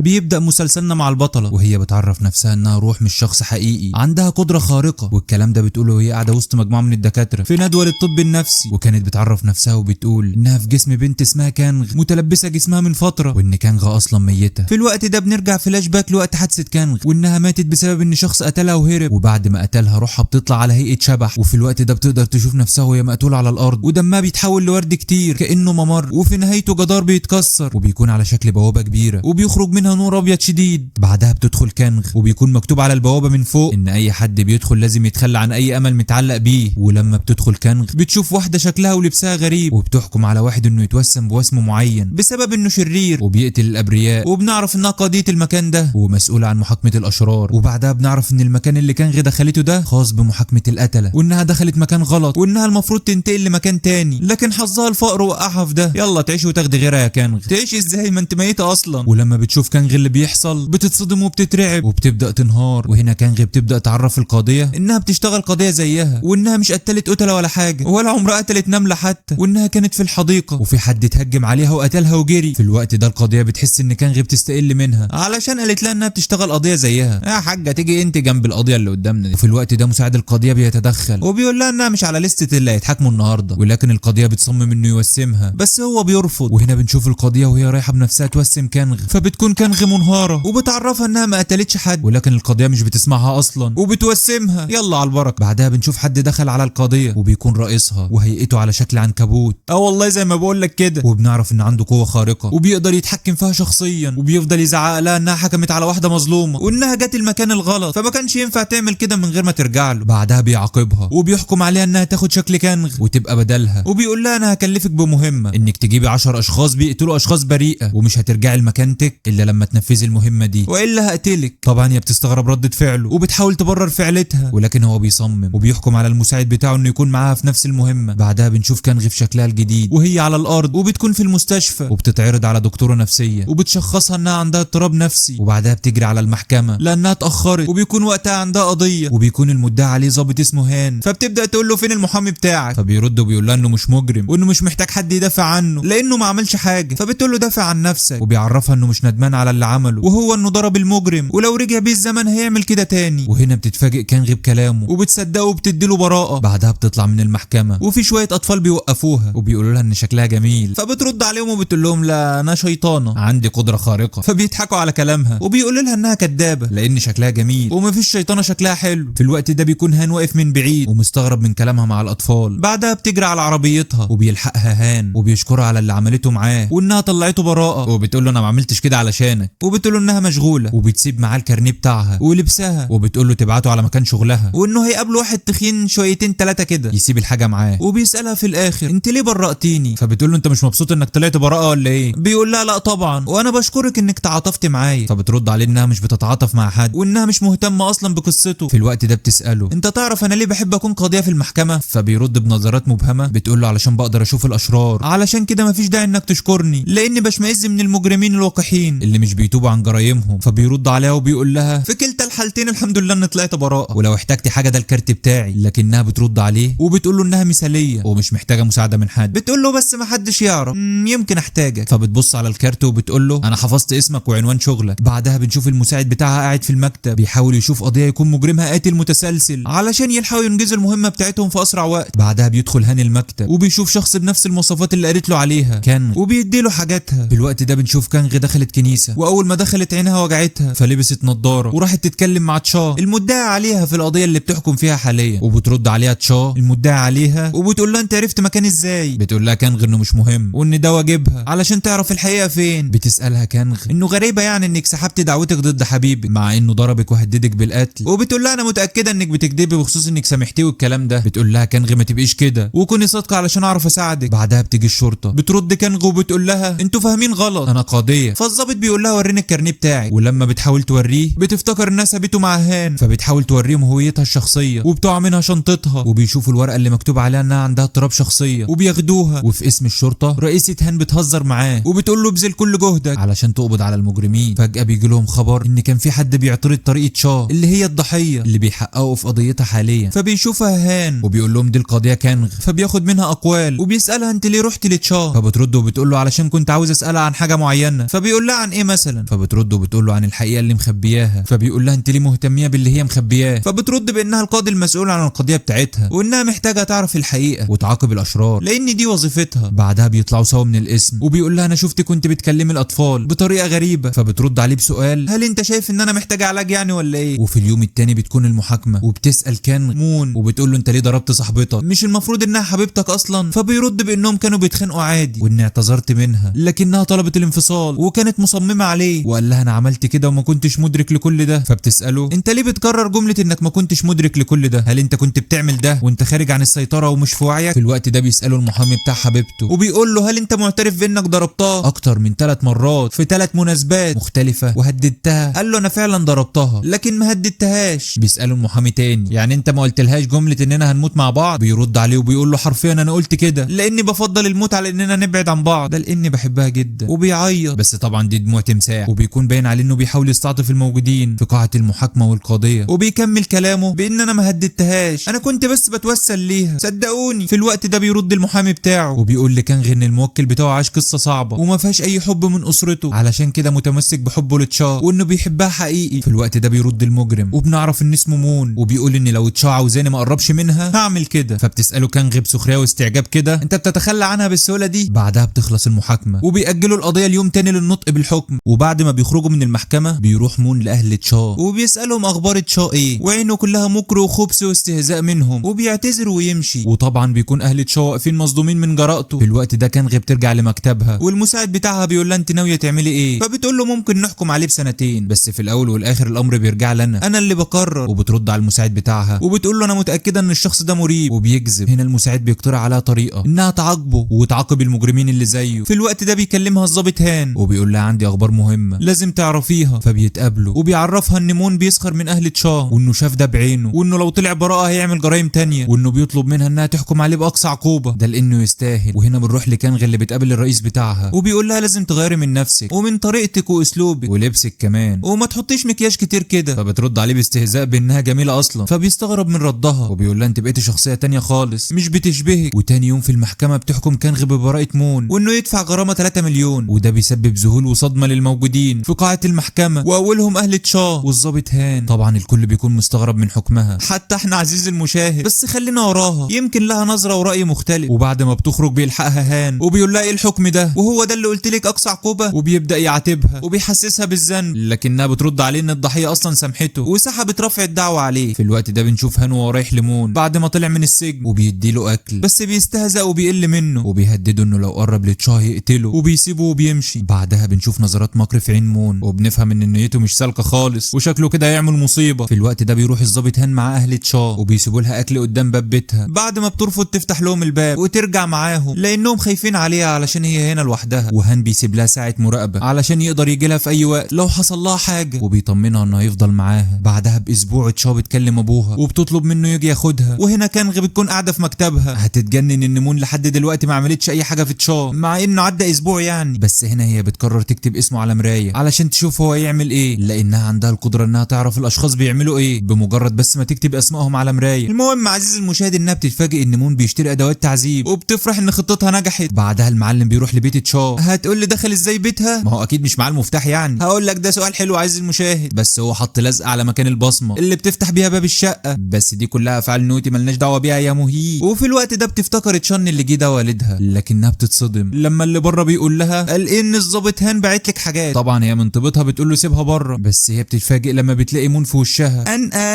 بيبدأ مسلسلنا مع البطلة وهي بتعرف نفسها انها روح مش شخص حقيقي، عندها قدرة خارقة، والكلام ده بتقوله وهي قاعدة وسط مجموعة من الدكاترة في ندوة للطب النفسي. وكانت بتعرف نفسها وبتقول انها في جسم بنت اسمها كانغ متلبسة جسمها من فترة، وان كانغ اصلا ميتة. في الوقت ده بنرجع فلاش باك لوقت حادثة كانغ، وانها ماتت بسبب ان شخص قتلها وهرب، وبعد ما قتلها روحها بتطلع على هيئة شبح. وفي الوقت ده بتقدر تشوف نفسها وهي مقتولة على الارض، ودمها بيتحول لورد كتير كأنه ممر، وفي نهايته جدار بيتكسر وبيكون على شكل بوابة كبيرة وبيخرج منها نور ابيض شديد. بعدها بتدخل كانغ وبيكون مكتوب على البوابة من فوق ان اي حد بيدخل لازم يتخلى عن اي امل متعلق بيه. ولما بتدخل كانغ بتشوف واحدة شكلها ولبسها غريب، وبتحكم على واحد انه يتوسم بوسم معين بسبب انه شرير وبيقتل الابرياء، وبنعرف انها قاضية المكان ده ومسؤولة عن محاكمة الاشرار. وبعدها بنعرف ان المكان اللي كانغ دخلته ده خاص بمحاكمة القتلة، وانها دخلت مكان غلط، وانها المفروض تنتقل لمكان تاني، لكن حظها الفقر وقعها في ده. يلا تعيش وتاخدي غيرها يا كانغ. تعيش ازاي ما انت ميتة اصلا؟ ولما بتشوف كانغ اللي بيحصل بتتصدم وبتترعب وبتبدا تنهار. وهنا كانغ بتبدا تعرف القاضيه انها بتشتغل قاضيه زيها، وانها مش قتلت قتله ولا حاجه، ولا عمرها قتلت نمله حتى، وانها كانت في الحديقه وفي حد اتهجم عليها وقتلها وجري. في الوقت ده القاضيه بتحس ان كانغ بتستقل منها علشان قالت لها انها بتشتغل قاضيه زيها. يا حاجه تيجي انت جنب القضيه اللي قدامنا دي. وفي الوقت ده مساعد القاضيه بيتدخل وبيقول لها انها مش على لسته اللي هيتحاكموا النهارده، ولكن القاضيه بتصمم انه يوسمها بس هو بيرفض. وهنا بنشوف القاضيه وهي رايحه بنفسها توسم كانغ، فبتكون كانغ منهاره وبتعرفها انها ما قتلتش حد، ولكن القضيه مش بتسمعها اصلا وبتوسمها. يلا على البركه. بعدها بنشوف حد دخل على القضيه وبيكون رئيسها وهيئته على شكل عنكبوت. والله زي ما بقول لك كده. وبنعرف ان عنده قوه خارقه وبيقدر يتحكم فيها شخصيا، وبيفضل يزعق لها انها حكمت على واحده مظلومه وانها جت المكان الغلط، فما كانش ينفع تعمل كده من غير ما ترجع له. بعدها بيعاقبها وبيحكم عليها انها تاخد شكل كانغ وتبقى بدلها، وبيقول لها انا هكلفك بمهمه انك تجيبي 10 اشخاص بيقتلوا اشخاص بريئه، ومش هترجعي لمكانتك الا لما تنفذي المهمه دي، والا هقتلك. طبعا هي بتستغرب ردة فعله وبتحاول تبرر فعلتها، ولكن هو بيصمم وبيحكم على المساعد بتاعه انه يكون معاها في نفس المهمه. بعدها بنشوف كانغ في شكلها الجديد وهي على الارض، وبتكون في المستشفى وبتتعرض على دكتوره نفسيه وبتشخصها انها عندها اضطراب نفسي. وبعدها بتجري على المحكمه لانها اتاخرت، وبيكون وقتها عندها قضيه، وبيكون المدعي عليه ضابط اسمه هان، فبتبدا تقول له فين المحامي بتاعك؟ فبيرد وبيقول لها انه مش مجرم وانه مش محتاج حد يدافع عنه لانه ما عملش حاجه. فبتقول له دافع عن نفسك، وبيعرفها انه مش ندمان على اللي عمله، وهو انه ضرب المجرم ولو رجع بيه الزمن هيعمل كده تاني. وهنا بتتفاجئ كانغ بكلامه وبتصدقه وبتديله براءه. بعدها بتطلع من المحكمه وفي شويه اطفال بيوقفوها وبيقولوا لها ان شكلها جميل، فبترد عليهم وبتقول لهم لا انا شيطانه عندي قدره خارقه. فبيضحكوا على كلامها وبيقولوا لها انها كدابه لان شكلها جميل ومفيش شيطانه شكلها حلو. في الوقت ده بيكون هان واقف من بعيد ومستغرب من كلامها مع الاطفال. بعدها بتجري على عربيتها وبيلحقها هان وبيشكرها على اللي عملته معاه وانها طلعته براءه، وبتقول له انا ما عملتش كده علشانك، وبتقول له انها مشغوله، وبتسيب معاه الكارنيه بتاعها ولبسها، وبتقول له تبعته على مكان شغلها، وانه هيقابل واحد تخين شويتين 3 كده يسيب الحاجه معاه. وبيسالها في الاخر انت ليه برأتيني؟ فبتقول له انت مش مبسوط انك طلعت براءه ولا ايه؟ بيقول لها لا طبعا، وانا بشكرك انك تعاطفت معايا. فبترد عليه انها مش بتتعاطف مع حد وانها مش مهتمه اصلا بقصته. في الوقت ده بتساله انت تعرف انا ليه بحب اكون قاضيه في المحكمه؟ فبيرد بنظرات مبهمه بتقول له علشان بقدر اشوف الاشرار، علشان كده مفيش داعي انك تشكرني لاني بشمئز من المجرمين الوقحين اللي مش بيتوبوا عن جرايمهم. فبيرد عليها وبيقول لها في كلتا الحالتين الحمد لله اني طلعت براءه، ولو احتجتي حاجه ده الكارت بتاعي. لكنها بترد عليه وبتقول له انها مثاليه ومش محتاجه مساعده من حد. بتقول له بس ما حدش يعرف، يمكن احتاجك. فبتبص على الكارت وبتقول له انا حفظت اسمك وعنوان شغلك. بعدها بنشوف المساعد بتاعها قاعد في المكتب بيحاول يشوف قضيه يكون مجرمها قاتل متسلسل علشان يلحقوا ينجزوا المهمه بتاعتهم في اسرع وقت. بعدها بيدخل هاني المكتب وبيشوف شخص بنفس المواصفات اللي قالت له عليها كانغ وبيديله حاجاتها. في الوقت ده بنشوف كانغ دخلت كنيسه، واول ما دخلت عينها وجعتها فلبست نظاره وراحت تتكلم مع تشا المدعي عليها في القضيه اللي بتحكم فيها حاليا. وبترد عليها تشا المدعي عليها وبتقول لها انت عرفت مكان ازاي؟ بتقول لها كانغ انه مش مهم وان ده واجبها علشان تعرف الحقيقه فين. بتسالها كانغ انه غريبه يعني انك سحبت دعوتك ضد حبيبك مع انه ضربك وهددك بالقتل، وبتقول لها انا متاكده انك بتكذبي بخصوص انك سامحتيه والكلام ده. بتقول لها كانغ ما تبقيش كده وكوني صادقه علشان اعرف اساعدك. بعدها بتيجي الشرطه بترد كانغ وبتقول لها انتوا فاهمين غلط انا قاضيه. فالظابط بيقول لها وريني الكارنيه بتاعك، ولما بتحاول توريه بتفتكر انها سابته مع هان، فبتحاول توريهم هويتها الشخصيه وبتقع منها شنطتها، وبيشوفوا الورقه اللي مكتوب عليها انها عندها اضطراب شخصيه وبياخدوها. وفي اسم الشرطه رئيسه هان بتهزر معاه وبتقول له ابذل كل جهدك علشان تقبض على المجرمين. فجاه بيجي لهم خبر ان كان في حد بيعترض طريقه شا اللي هي الضحيه اللي بيحققوا في قضيتها حاليا، فبيشوفها هان وبيقول لهم دي القضيه كانغ، فبياخد منها اقوال وبيسالها انت ليه رحت لتشا، فبترد وبتقول له علشان كنت عاوز اسالها عن حاجه معينه، فبيقول لها عن ايه مثلا، فبترد وبتقول له عن الحقيقه اللي مخبياها، فبيقول لها انت ليه مهتميه باللي هي مخبياه، فبترد بانها القاضي المسؤول عن القضيه بتاعتها وانها محتاجه تعرف الحقيقه وتعاقب الاشرار لان دي وظيفتها. بعدها بيطلعوا سوا من الاسم وبيقول لها انا شفت كنت بتكلمي الاطفال بطريقه غريبه، فبترد عليه بسؤال هل انت شايف ان انا محتاجه علاج يعني ولا ايه. وفي اليوم التاني بتكون المحاكمه وبتسال كان مون وبتقول له انت ليه ضربت صاحبتك، مش المفروض انها حبيبتك اصلا، فبيرد بانهم كانوا بيتخانقوا عادي واني اعتذرت منها لكنها طلبت الانفصال وكانت مصممه عليه، وقال لها انا عملت كده وما كنتش مدرك لكل ده. فبتساله انت ليه بتكرر جمله انك ما كنتش مدرك لكل ده، هل انت كنت بتعمل ده وانت خارج عن السيطره ومش في وعيك. في الوقت ده بيساله المحامي بتاع حبيبته وبيقول له هل انت معترف بانك ضربتها اكتر من 3 مرات في 3 مناسبات مختلفه وهددتها. قال له انا فعلا ضربتها لكن ما هددتهاش. بيساله المحامي تاني يعني انت ما قلتلهاش جمله اننا هنموت مع بعض، بيرد عليه وبيقول له حرفيا انا قلت كده لاني بفضل الموت على اننا نبعد عن بعض، ده لاني بحبها جدا، وبيعيط بس طبعا دي دموع تمساح، وبيكون باين عليه انه بيحاول يستعطف الموجودين في قاعه المحاكمه والقاضيه، وبيكمل كلامه بان انا ما هددتهاش انا كنت بس بتوسل ليها صدقوني. في الوقت ده بيرد المحامي بتاعه وبيقول لكانغ ان الموكل بتاعه عاش قصه صعبه وما فيهاش اي حب من اسرته علشان كده متمسك بحبه لتشا وانه بيحبها حقيقي. في الوقت ده بيرد المجرم وبنعرف ان اسمه مون وبيقول ان لو تشا عاوزاني ما اقربش منها هعمل كده، فبتساله كانغ بسخريه واستعجاب كده انت بتتخلى عنها بالسهوله دي. بعدها بتخلص المحاكمه وبيأجلوا القضيه اليوم تاني للنطق بالحكم، وبعد ما بيخرجوا من المحكمه بيروح مون لاهل تشا وبيسالهم اخبار تشا ايه، وعينه كلها مكر وخبث واستهزاء منهم وبيعتذر ويمشي، وطبعا بيكون اهل تشا واقفين مصدومين من جرأته. في الوقت ده كانغ بترجع لمكتبها والمساعد بتاعها بيقول لها انت ناويه تعملي ايه، فبتقول له ممكن نحكم عليه ب2 بس في الاول والاخر الامر بيرجع لنا انا اللي بقرر، وبترد على المساعد بتاعها وبتقول له انا متاكده ان الشخص ده مريب وبيكذب. هنا المساعد بيقترح عليها طريقه انها تعاقبه وتعاقب المجرمين اللي زيه. في الوقت ده بيكلمها الضابط هان وبيقول لها عندي اخبار مهمه لازم تعرفيها، فبيتقابلوا وبيعرفها ان مون بيسخر من اهل تشا وانه شاف ده بعينه وانه لو طلع براءه هيعمل جرائم تانية، وانه بيطلب منها انها تحكم عليه باقصى عقوبه ده لانه يستاهل. وهنا بنروح لكانغ اللي بتقابل الرئيس بتاعها وبيقول لها لازم تغيري من نفسك ومن طريقتك واسلوبك ولبسك كمان وما تحطيش مكياج كتير كده، فبترد عليه باستهزاء بانها جميله اصلا، فبيستغرب من ردها وبيقول لها انت بقيتي شخصيه تانية خالص مش بتشبهك. وتاني يوم في المحكمه بتحكم كانغ ببراءه مون وانه يدفع غرامه 3 مليون، وده بيسبب ذهول وصدمه للموجودين في قاعه المحكمه واولهم اهل تشا والضابط هان. طبعا الكل بيكون مستغرب من حكمها حتى احنا عزيز المشاهد، بس خلينا وراها يمكن لها نظره وراي مختلف. وبعد ما بتخرج بيلحقها هان وبيقول لها ايه الحكم ده وهو ده اللي قلت لك اقصى عقوبه، وبيبدا يعاتبها وبيحسسها بالذنب لكنها بترد عليه ان الضحيه اصلا سامحته وسحبت رفع الدعوه عليه. في الوقت ده بنشوف هان وهو رايح لمون بعد ما طلع من السجن وبيديله اكل بس بيستهزأ وبيقل منه وبيهدده انه لو قرب لتشا هيقتله وبيسيبه وبيمشي. بعدها بنشوف نظرات مكر في عين مون وبنفهم ان نيته مش سالكه خالص وشكله كده هيعمل مصيبه. في الوقت ده بيروح الضابط هان مع اهل تشا وبيسيبوا لها اكل قدام باب بيتها بعد ما بترفض تفتح لهم الباب وترجع معاهم لانهم خايفين عليها علشان هي هنا لوحدها، وهان بيسيب لها ساعه مراقبه علشان يقدر يجي لها في اي وقت لو حصل لها حاجه وبيطمنها انه هيفضل معاها. بعدها باسبوع تشا بتكلم ابوها وبتطلب منه يجي ياخدها، وهنا كانغ بتكون قاعده في مكتبها هتتجنن ان مون لحد دلوقتي ما عملتش اي حاجه في تشا مع انه عدى اسبوع يعني. بس هنا هي بتقرر تكتب اسمه على مرايه علشان تشوف هو يعمل ايه لانها عندها القدره انها تعرف الاشخاص بيعملوا ايه بمجرد بس ما تكتب اسمائهم على مرايه. المهم عزيزي المشاهد انها بتتفاجئ ان مون بيشتري ادوات تعذيب وبتفرح ان خطتها نجحت. بعدها المعلم بيروح لبيت تشا. هتقول لي دخل ازاي بيتها؟ ما هو اكيد مش معاه المفتاح يعني. هقول لك ده سؤال حلو عزيزي المشاهد، بس هو حط لزقه على مكان البصمه اللي بتفتح بيها باب الشقه، بس دي كلها افعال نوتي ملناش دعوه بيها يا مهي. وفي الوقت ده بتفتكر تشان اللي جه ده والدها لكنها بتصدم لما اللي بره بيقول لها قال ان الظابط هان باعت لك حاجات. طبعا هي من طيبتها بتقول له سيبها بره، بس هي بتتفاجئ لما بتلاقي مون في وشها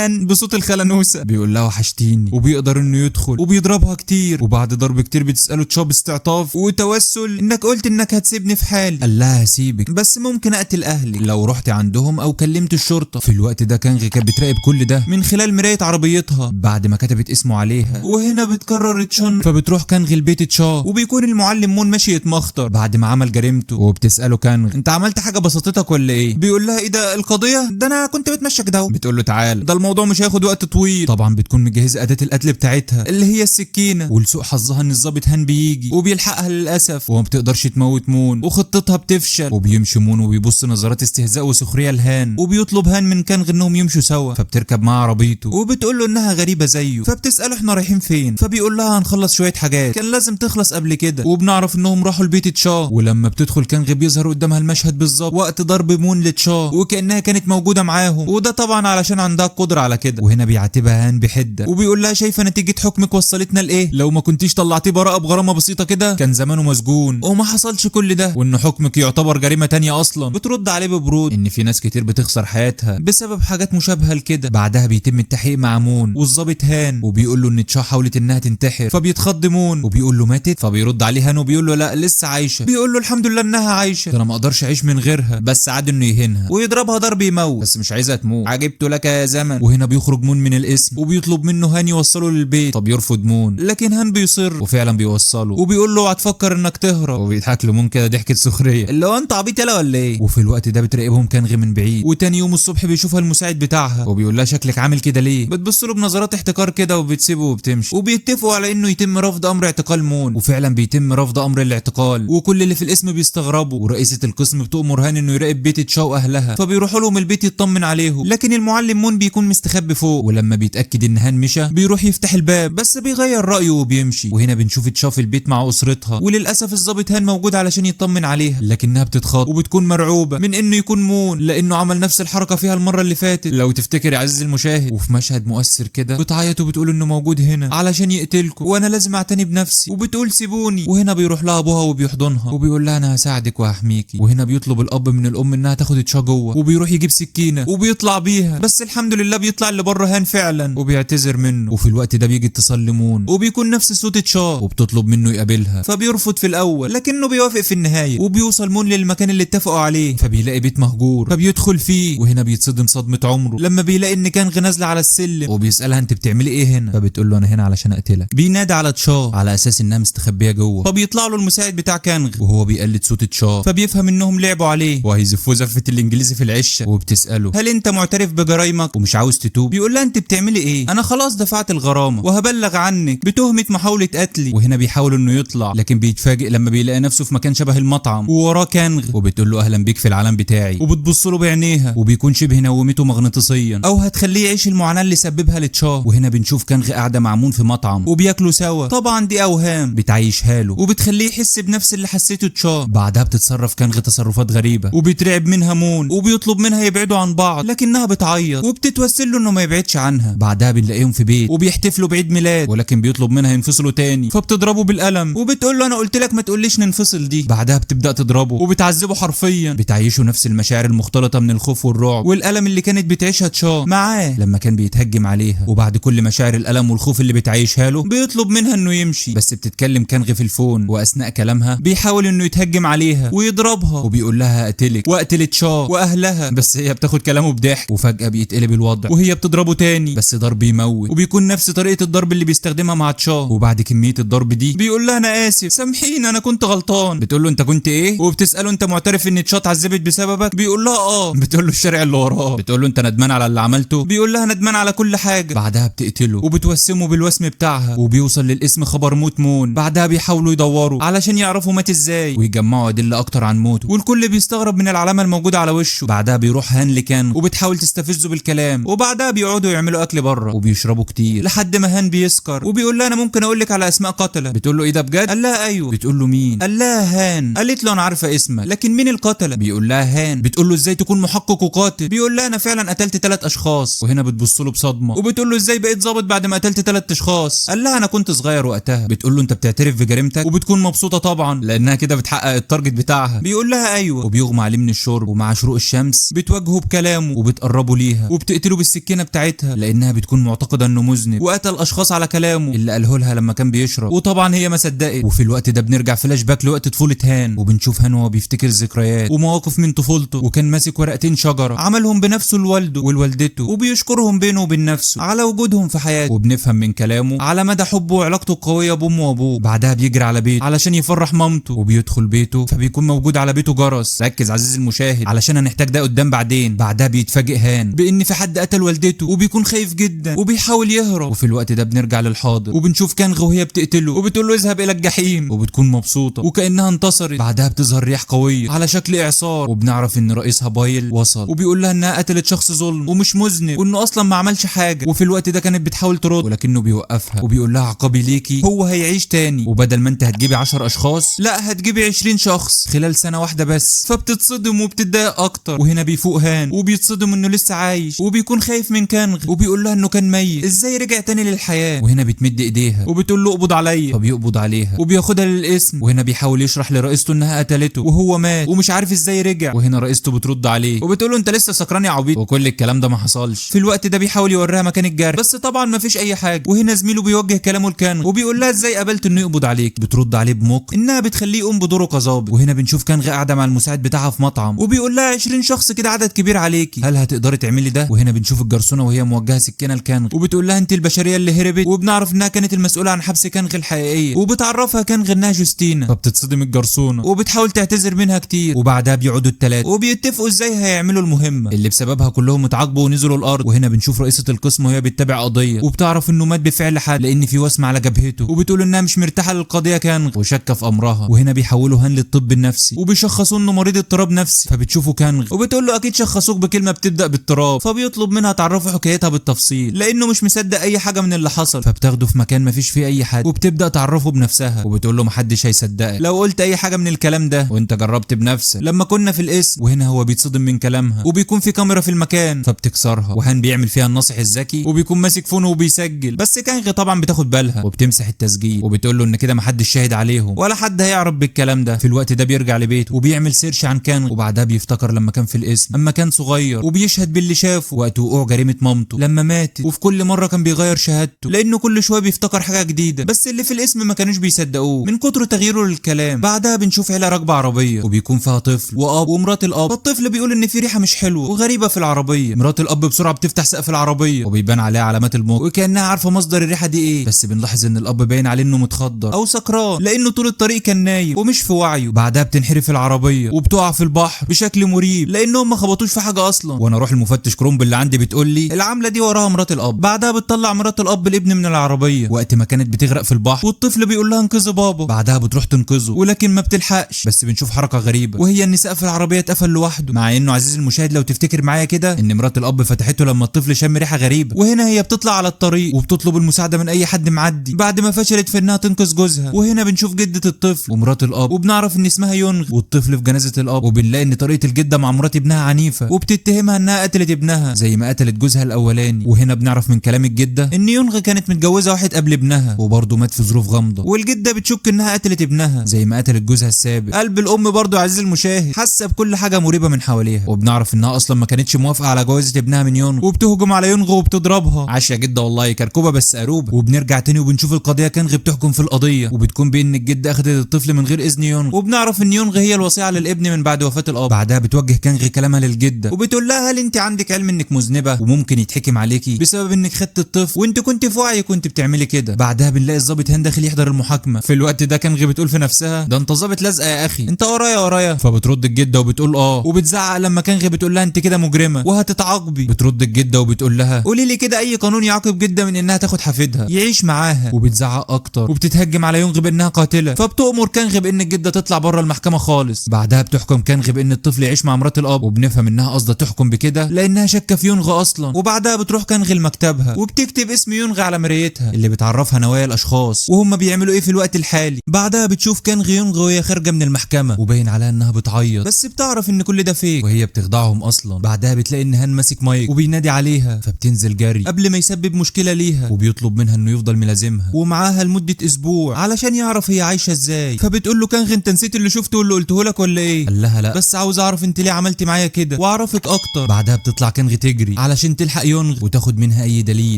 ان بصوت الخلنوسه بيقول لها وحشتيني وبيقدر انه يدخل وبيضربها كتير، وبعد ضرب كتير بتساله تشا باستعطاف وتوسل انك قلت انك هتسيبني في حالي. قال لها هسيبك بس ممكن اقتل اهلي لو رحت عندهم او كلمت الشرطه. في الوقت ده كانغ كانت بتراقب كل ده من خلال مرايه عربيتها بعد ما كتبت اسمه عليها. وهنا بتكرر تشان فبتروح كانغ البيت تشا وبيكون المعلم مون ماشي يتمخطر بعد ما عمل جريمته، وبتساله كانغ انت عملت حاجه بسطتك ولا ايه؟ بيقول لها ايه ده القضيه ده انا انا كنت بتمشى كده. بتقول له تعال، ده الموضوع مش هياخد وقت طويل. طبعا بتكون مجهزه اداه القتل بتاعتها اللي هي السكينه، ولسوء حظها ان الظابط هان بيجي وبيلحقها للاسف، وما بتقدرش تموت مون وخطتها بتفشل. وبيمشي مون وبيبص نظرات استهزاء وسخريه لهان، وبيطلب هان من كانغ انهم يمشوا سوا. فبتركب معاه عربيته وبتقول له انها غريبه زيه، فبتساله احنا رايحين فين؟ فبيقول لها هنخلص شويه حاجات كان لازم تخلص قبل كده. وبنعرف انهم راحوا لبيت تشا، ولما بتدخل كانغ بيظهر قدامها المشهد بالظبط وقت ضرب مون لتشا، وكانها كانت موجوده معاهم، وده طبعا علشان عندها القدره على كده. وهنا بيعاتبها هان بحده وبيقول لها شايفه نتيجه حكمك وصلتنا لايه؟ لو ما كنتيش طلعتيه براءه بغرامه بسيطه كده كان زمانه مسجون وما حصلش كل ده، وان حكمك يعتبر جريمه تانية اصلا. بترد عليه ببرود ان في ناس كتير بتخسر حياتها بسبب حاجات مشابهه لكده. بعدها بيتم التحقيق مع مون والظابط هان، وبيقول له ان تشا حاولت انها تنتحر. فبيتخض مون وبيقول له ماتت؟ فبيرد عليه هان وبيقول له لا لسه عايشه. بيقول له الحمد لله انها عايشه، ده انا ما اقدرش اعيش من غيرها. بس عاد انه يهينها ويضربها ضرب يموت، بس مش عايزها تموت. عجبت لك يا زمن. وهنا بيخرج مون من الاسم وبيطلب منه هان يوصله للبيت. طب يرفض مون، لكن هان بيصر وفعلا بيوصله، وبيقول له اوعى تفكر انك تهرب. وبيضحك له مون كده ضحكه سخريه اللي هو انت عبيط يلا ولا ايه. وفي الوقت ده بتراقبهم كانغ من بعيد، وتاني يوم الصبح بيشوفها المساعد بتاعها وبيقول لها شكلك عامل كده ليه؟ بتبص له بنظرات احتقار كده وبتسيبه وبتمشي. وبيتفقوا على انه يتم رفض امر اعتقال مون، وفعلا بيتم رفض امر الاعتقال، وكل اللي في الاسم بيستغربوا. ورئيسه القسم بتؤمر هان انه يراقب بيت تشا واهلها، فبيروحوا لهم البيت يطمن عليهم. لكن المعلم مون بيكون مستخبي فوق، ولما بيتاكد ان هان مشى بيروح يفتح الباب بس بيغير رايه وبيمشي. وهنا بنشوف تشا في البيت مع اسرتها، وللاسف الظابط هان موجود علشان يطمن عليها، لكنها بتتخض وبتكون مرعوبه من انه يكون مون لانه عمل نفس الحركه فيها المره اللي فاتت لو تفتكر يا عزيزي المشاهد. وفي مشهد مؤثر كده بتعيط وبتقول انه موجود هنا علشان يقتلكم وانا لازم اعتني بنفسي، وبتقول سيبوني. وهنا بيروح لها ابوها وبيحضنها وبيقول لها انا هساعدك وهحميكي. وهنا بيطلب الاب من الام انها تاخد تشا جوه، وبيروح يجيب سكينه وبيطلع بيها، بس الحمد لله بيطلع اللي بره هان فعلا وبيعتذر منه. وفي الوقت ده بيجي اتصال لمون وبيكون نفس صوت تشا، وبتطلب منه يقابلها. فبيرفض في الاول لكنه بيوافق في النهايه، وبيوصل مون للمكان اللي اتفقوا عليه. فبيلاقي بيت مهجور فبيدخل فيه، وهنا بيتصدم صدمه عمره لما بيلاقي ان كانغ نازله على السلم، وبيسالها انت بتعملي ايه هنا؟ فبتقول له انا هنا علشان اقتلك. بينادي على تشا على اساس انها مستخبيه جوه، فبيطلع له المساعد بتاع كانغ وهو بيقلد صوت تشا، فبيفهم انهم لعبوا عليه وهيزفوه زفه الانجليزي في العشه. وبتساله هل انت معترف بجرايمك ومش عاوز تتوب؟ بيقول لها انت بتعملي ايه؟ انا خلاص دفعت الغرامه وهبلغ عنك بتهمه محاوله قتلي. وهنا بيحاول انه يطلع لكن بيتفاجئ لما بيلاقي نفسه في مكان شبه المطعم ووراه كانغ، وبتقول له اهلا بيك في العالم بتاعي، وبتبص له بعينيها وبيكون شبه نومته مغناطيسيا او هتخليه يعيش المعاناه اللي سببها لتشا. وهنا بنشوف كانغ قاعده مع مون في مطعم وبياكلوا سوا، طبعا دي اوهام بتعيشها له وبتخليه يحس بنفس اللي حسيته تشا. بعدها بتتصرف كانغ تصرفات غريبه وبيترعب منها مون، وبيطلب منها يبعدوا عن بعض لكنها بتعيط وبتتوسل له انه ما يبعدش عنها. بعدها بنلاقيهم في بيت وبيحتفلوا بعيد ميلاد، ولكن بيطلب منها ينفصلوا تاني، فبتضربه بالقلم وبتقول له انا قلت لك ما تقوليش ننفصل دي. بعدها بتبدا تضربه وبتعذبه حرفيا، بتعيشه نفس المشاعر المختلطه من الخوف والرعب والالم اللي كانت بتعيشها تشا معاه لما كان بيتهجم عليها. وبعد كل مشاعر الالم والخوف اللي بتعيشها له بيطلب منها انه يمشي، بس بتتكلم كانغ في الفون، واثناء كلامها بيحاول انه يتهجم عليها ويضربها وبيقول لها هقتلك واقتل تشا واهلها، بس هي بتاخد كلامه بضحك. وفجاه بيتقلب الوضع وهي بتضربه تاني بس ضرب يموت، وبيكون نفس طريقه الضرب اللي بيستخدمها مع تشا. وبعد كميه الضرب دي بيقول لها انا اسف سامحيني انا كنت غلطان. بتقول له انت كنت ايه؟ وبتساله انت معترف ان تشا اتعذبت بسببك؟ بيقول لها اه. بتقول له الشارع اللي وراه. بتقول له انت ندمان على اللي عملته؟ بيقول لها ندمان على كل حاجه. بعدها بتقتله وبتوسمه بالوسم بتاعها، وبيوصل للاسم خبر موت مون. بعدها بيحاولوا يدوروا علشان يعرفوا مات ازاي ويجمعوا ادله اكتر عن موته، والكل بيستغرب من العلامه الموجوده على وشه. بعدها بيروح هان لكانغ وبتحاول تستفزه بالكلام، وبعدها بيقعدوا يعملوا اكل بره وبيشربوا كتير لحد ما هان بيسكر وبيقول لها انا ممكن اقول لك على اسماء قتله. بتقول له ايه ده بجد؟ قال لها ايوه. بتقول له مين؟ قال لها هان. قالت له انا عارفه اسمك لكن مين القتله؟ بيقول لها هان. بتقول له ازاي تكون محقق وقاتل؟ بيقول لها انا فعلا قتلت 3 اشخاص. وهنا بتبص له بصدمه وبتقول له ازاي بقيت ظابط بعد ما قتلت 3 اشخاص؟ قال لها انا كنت صغير وقتها. بتقول له انت بتعترف بجريمتك؟ وبتكون مبسوطه طبعا لانها كده بتحقق التارجت بتاعها. بيقول لها ايوه، وبيغمى عليه من الشرب، ومع شروق الشمس بتواجهه بكلامه وبتقربه ليها وبتقتله بالسكينه بتاعتها لانها بتكون معتقده انه مذنب وقتل اشخاص على كلامه اللي قاله لها لما كان بيشرب، وطبعا هي ما صدقت. وفي الوقت ده بنرجع فلاش باك لوقت طفوله هان، وبنشوف هان وهو بيفتكر ذكريات ومواقف من طفولته، وكان ماسك ورقتين شجره عملهم بنفسه لوالده ولوالدته وبيشكرهم بينه وبين نفسه على وجودهم في حياته. وبنفهم من كلامه على مدى حبه وعلاقته القويه بامه وابوه. بعدها بيجري على بيت علشان يفرح مامته، وبيدخل بيته فبيكون موجود على بيته جرس. ركز عزيزي المشاهد علشان هنحتاج ده قدام بعدين وبعدها بيتفاجئ هان بان في حد قتل والدته وبيكون خايف جدا وبيحاول يهرب. وفي الوقت ده بنرجع للحاضر وبنشوف كانغ وهي بتقتله وبتقول له اذهب الى الجحيم، وبتكون مبسوطه وكانها انتصرت. بعدها بتظهر رياح قويه على شكل اعصار وبنعرف ان رئيسها بايل وصل وبيقول لها انها قتلت شخص ظلم ومش مذنب وانه اصلا ما عملش حاجه. وفي الوقت ده كانت بتحاول ترد ولكنه بيوقفها وبيقول لها عقابي ليكي هو هيعيش تاني، وبدل ما انت هتجيبي 10 اشخاص لا هتجيبي 20 شخص خلال سنه واحده بس. فبتتصدم وبتتضايق اكتر. وهنا بيفوق هان وبيتصدم انه لسه عايش وبيكون خايف من كانغ وبيقول لها انه كان ميت ازاي رجع تاني للحياه. وهنا بتمد ايديها وبتقول له اقبض عليا، فبيقبض عليها وبياخدها للقسم. وهنا بيحاول يشرح لرئيسته انها قتلته وهو مات ومش عارف ازاي رجع. وهنا رئيسته بترد عليه وبتقول له انت لسه سكران يا عبيط وكل الكلام ده ما حصلش. في الوقت ده بيحاول يوريها مكان الجرح بس طبعا ما فيش اي حاجه. وهنا زميله بيوجه كلامه لكانغ وبيقول لها ازاي قبلت انه يقبض عليك. بترد عليه بموق انها بتخليه يقوم بدوره كظابط. وهنا بنشوف كانغ قاعده مع المساعد بتاعها في مطعم وبيقول لها 20 شخص كده عدد كبير عليكي، هل هتقدري تعملي ده؟ وهنا بنشوف الجرسونه وهي موجهه سكينه لكانغ وبتقول لها انت البشريه اللي هربت. وبنعرف انها كانت المسؤوله عن حبس كانغ الحقيقيه وبتعرفها كانغ انها جوستينا. فبتتصدم الجرسونه وبتحاول تعتذر منها كتير. وبعدها بيقعدوا الثلاثه وبيتفقوا ازاي هيعملوا المهمه اللي بسببها كلهم اتعاقبوا ونزلوا الارض. وهنا بنشوف رئيسه القسم وهي بتتابع قضيه وبتعرف انه مات بفعل حد لان في وسم على جبهته وبتقول انها مش مرتاحه للقضيه كانغ وشاكه في امرها. وهنا بيحولوا هان للطب النفسي وبيشخصوا انه مريض اضطراب نفسي. فبتشوفه كانغ وبتقول له اكيد شخصوك بكلمه بتبدا باضطراب. فبيطلب منها تعرفه حكايتها بالتفصيل لانه مش مصدق اي حاجه من اللي حصل. فبتاخده في مكان مفيش فيه اي حد وبتبدا تعرفه بنفسها وبتقول له محدش هيصدقك لو قلت اي حاجه من الكلام ده وانت جربت بنفسك لما كنا في القسم. وهنا هو بيتصدم من كلامها وبيكون في كاميرا في المكان فبتكسرها. وهان بيعمل فيها الناصح الذكي وبيكون ماسك فونه وبيسجل بس كانغ طبعا بتاخد بالها وبتمسح التسجيل وبتقول له ان كده محدش شاهد عليهم ولا حد هيعرف بالكلام ده. في الوقت ده بيرجع لبيته وبيعمل سيرش عن كانغ وبعدها بيفتكر لما كان في القسم اما كان صغير وبيشهد باللي شافه وقت وقوع جريمه مامته لما ماتت. وفي كل مره كان بيغير شهادته لانه كل شويه بيفتكر حاجه جديده بس اللي في القسم ما كانوش بيصدقوه من كتر تغييره للكلام. بعدها بنشوف عيله راكبه عربيه وبيكون فيها طفل واب ومرات الاب. فالطفل بيقول ان في ريحه مش حلوه وغريبه في العربيه. مرات الاب بسرعه بتفتح سقف العربيه وبيبان عليها علامات الموت وكانها عارفه مصدر الريحه دي ايه. بس بنلاحظ ان الاب باين عليه انه متخدر او سكران لانه طول الطريق كان نايم ومش في وعيه. بعدها بتنحرف العربيه وبتقع في البحر بشكل مريب لانهم ما خبطوش في حاجه اصلا. وانا اروح المفتش كرومب اللي عندي بتقول لي العامله دي وراها مرات الاب. بعدها بتطلع مرات الاب الابن من العربيه وقت ما كانت بتغرق في البحر والطفل بيقول لها انقذي بابا. بعدها بتروح تنقذه ولكن ما بتلحقش. بس بنشوف حركه غريبه وهي ان سقف العربيه اتقفل لوحده مع انه عزيزي المشاهد لو تفتكر معايا كده ان مرات الاب فتحته لما الطفل شم ريحه غريبه. وهنا هي بتطلع على الطريق وبتطلب المساعده من اي حد معدي بعد ما فشلت في انها تنقذ جوزها. وهنا بنشوف جده الطفل ومرات الاب وبنعرف ان اسمها يونغ والطفل في جنازه الاب. وبنلاقي ان طريقه الجده مع مرات ابنها عنيفه وبتتهمها انها قتلت ابنها زي ما قتلت جوزها الاولاني. وهنا بنعرف من كلام الجده ان يونغ كانت متجوزه واحد قبل ابنها وبرضه مات في ظروف غامضه. والجده بتشك انها قتلت ابنها زي ما قتلت جوزها السابق. قلب الام برضه عزيزي المشاهد حاسه بكل حاجه مريبه من حواليها. وبنعرف انها اصلا ما كانتش موافقه على جوازه ابنها من يونغ وبتهجم على يونغ وبتضربها. عاش يا جده والله كركوبه بس قروبه. وبنرجع تاني وبنشوف القضيه كانغ بتحكم في القضيه وبتكون بان الجده اخذت الطفل من غير اذن يونغ. وبنعرف ان يونغ هي الوصيه على الابن من بعد وفاه الاب. بعدها بتوجه كانغ كلامها للجده وبتقول لها هل انت عندك علم انك مذنبه وممكن يتحكم عليكي بسبب انك خدت الطفل وانت كنت في وعي كنت بتعملي كده. بعدها بنلاقي الضابط هان داخل يحضر المحاكمه. في الوقت ده كانغ بتقول في نفسها ده انت ضابط لازقه يا اخي انت ورايا. فبترد الجده وبتقول وبتزعق لما كانغ بتقول لها انت كده مجرمه وهتتعاقبي. بترد الجده وبتقول لها قولي لي كده اي قانون يعاقب جده من انها تاخد حفيدها يعيش معاها. وبتزعق اكتر وبتتهجم على يونغ بانها قاتله. فبتؤمر كانغ بان الجده تطلع بره المحكمه خالص. بعدها بتحكم كانغ بان الطفل يعيش مع مرات الاب وبنفهم انها قصده تحكم بكده لانها شاكه في يونغ اصلا. وبعدها بتروح كانغ لمكتبها وبتكتب اسم يونغ على مرايتها اللي بتعرفها نوايا الاشخاص وهم بيعملوا ايه في الوقت الحالي. بعدها بتشوف كانغ يونغ وهي خارجه من المحكمه وباين عليها انها بتعيط بس بتعرف ان كل ده فيك وهي بتخدعهم اصلا. بعدها بتلاقي ان هان ماسك مايك وبينادي عليها فبتنزل جري قبل ما يسبب مشكله ليها وبيطلب منها انه يفضل ملازمها ومعاها لمده اسبوع علشان يعرف هي عايشه ازاي. فبتقول له كانغ انت نسيت اللي شفته واللي قلته لك ولا ايه؟ قال لها لا بس عاوز اعرف انت ليه عملتي معايا كده واعرفك اكتر. بعدها بتطلع كانغ تجري علشان تلحق يونغ وتاخد منها اي دليل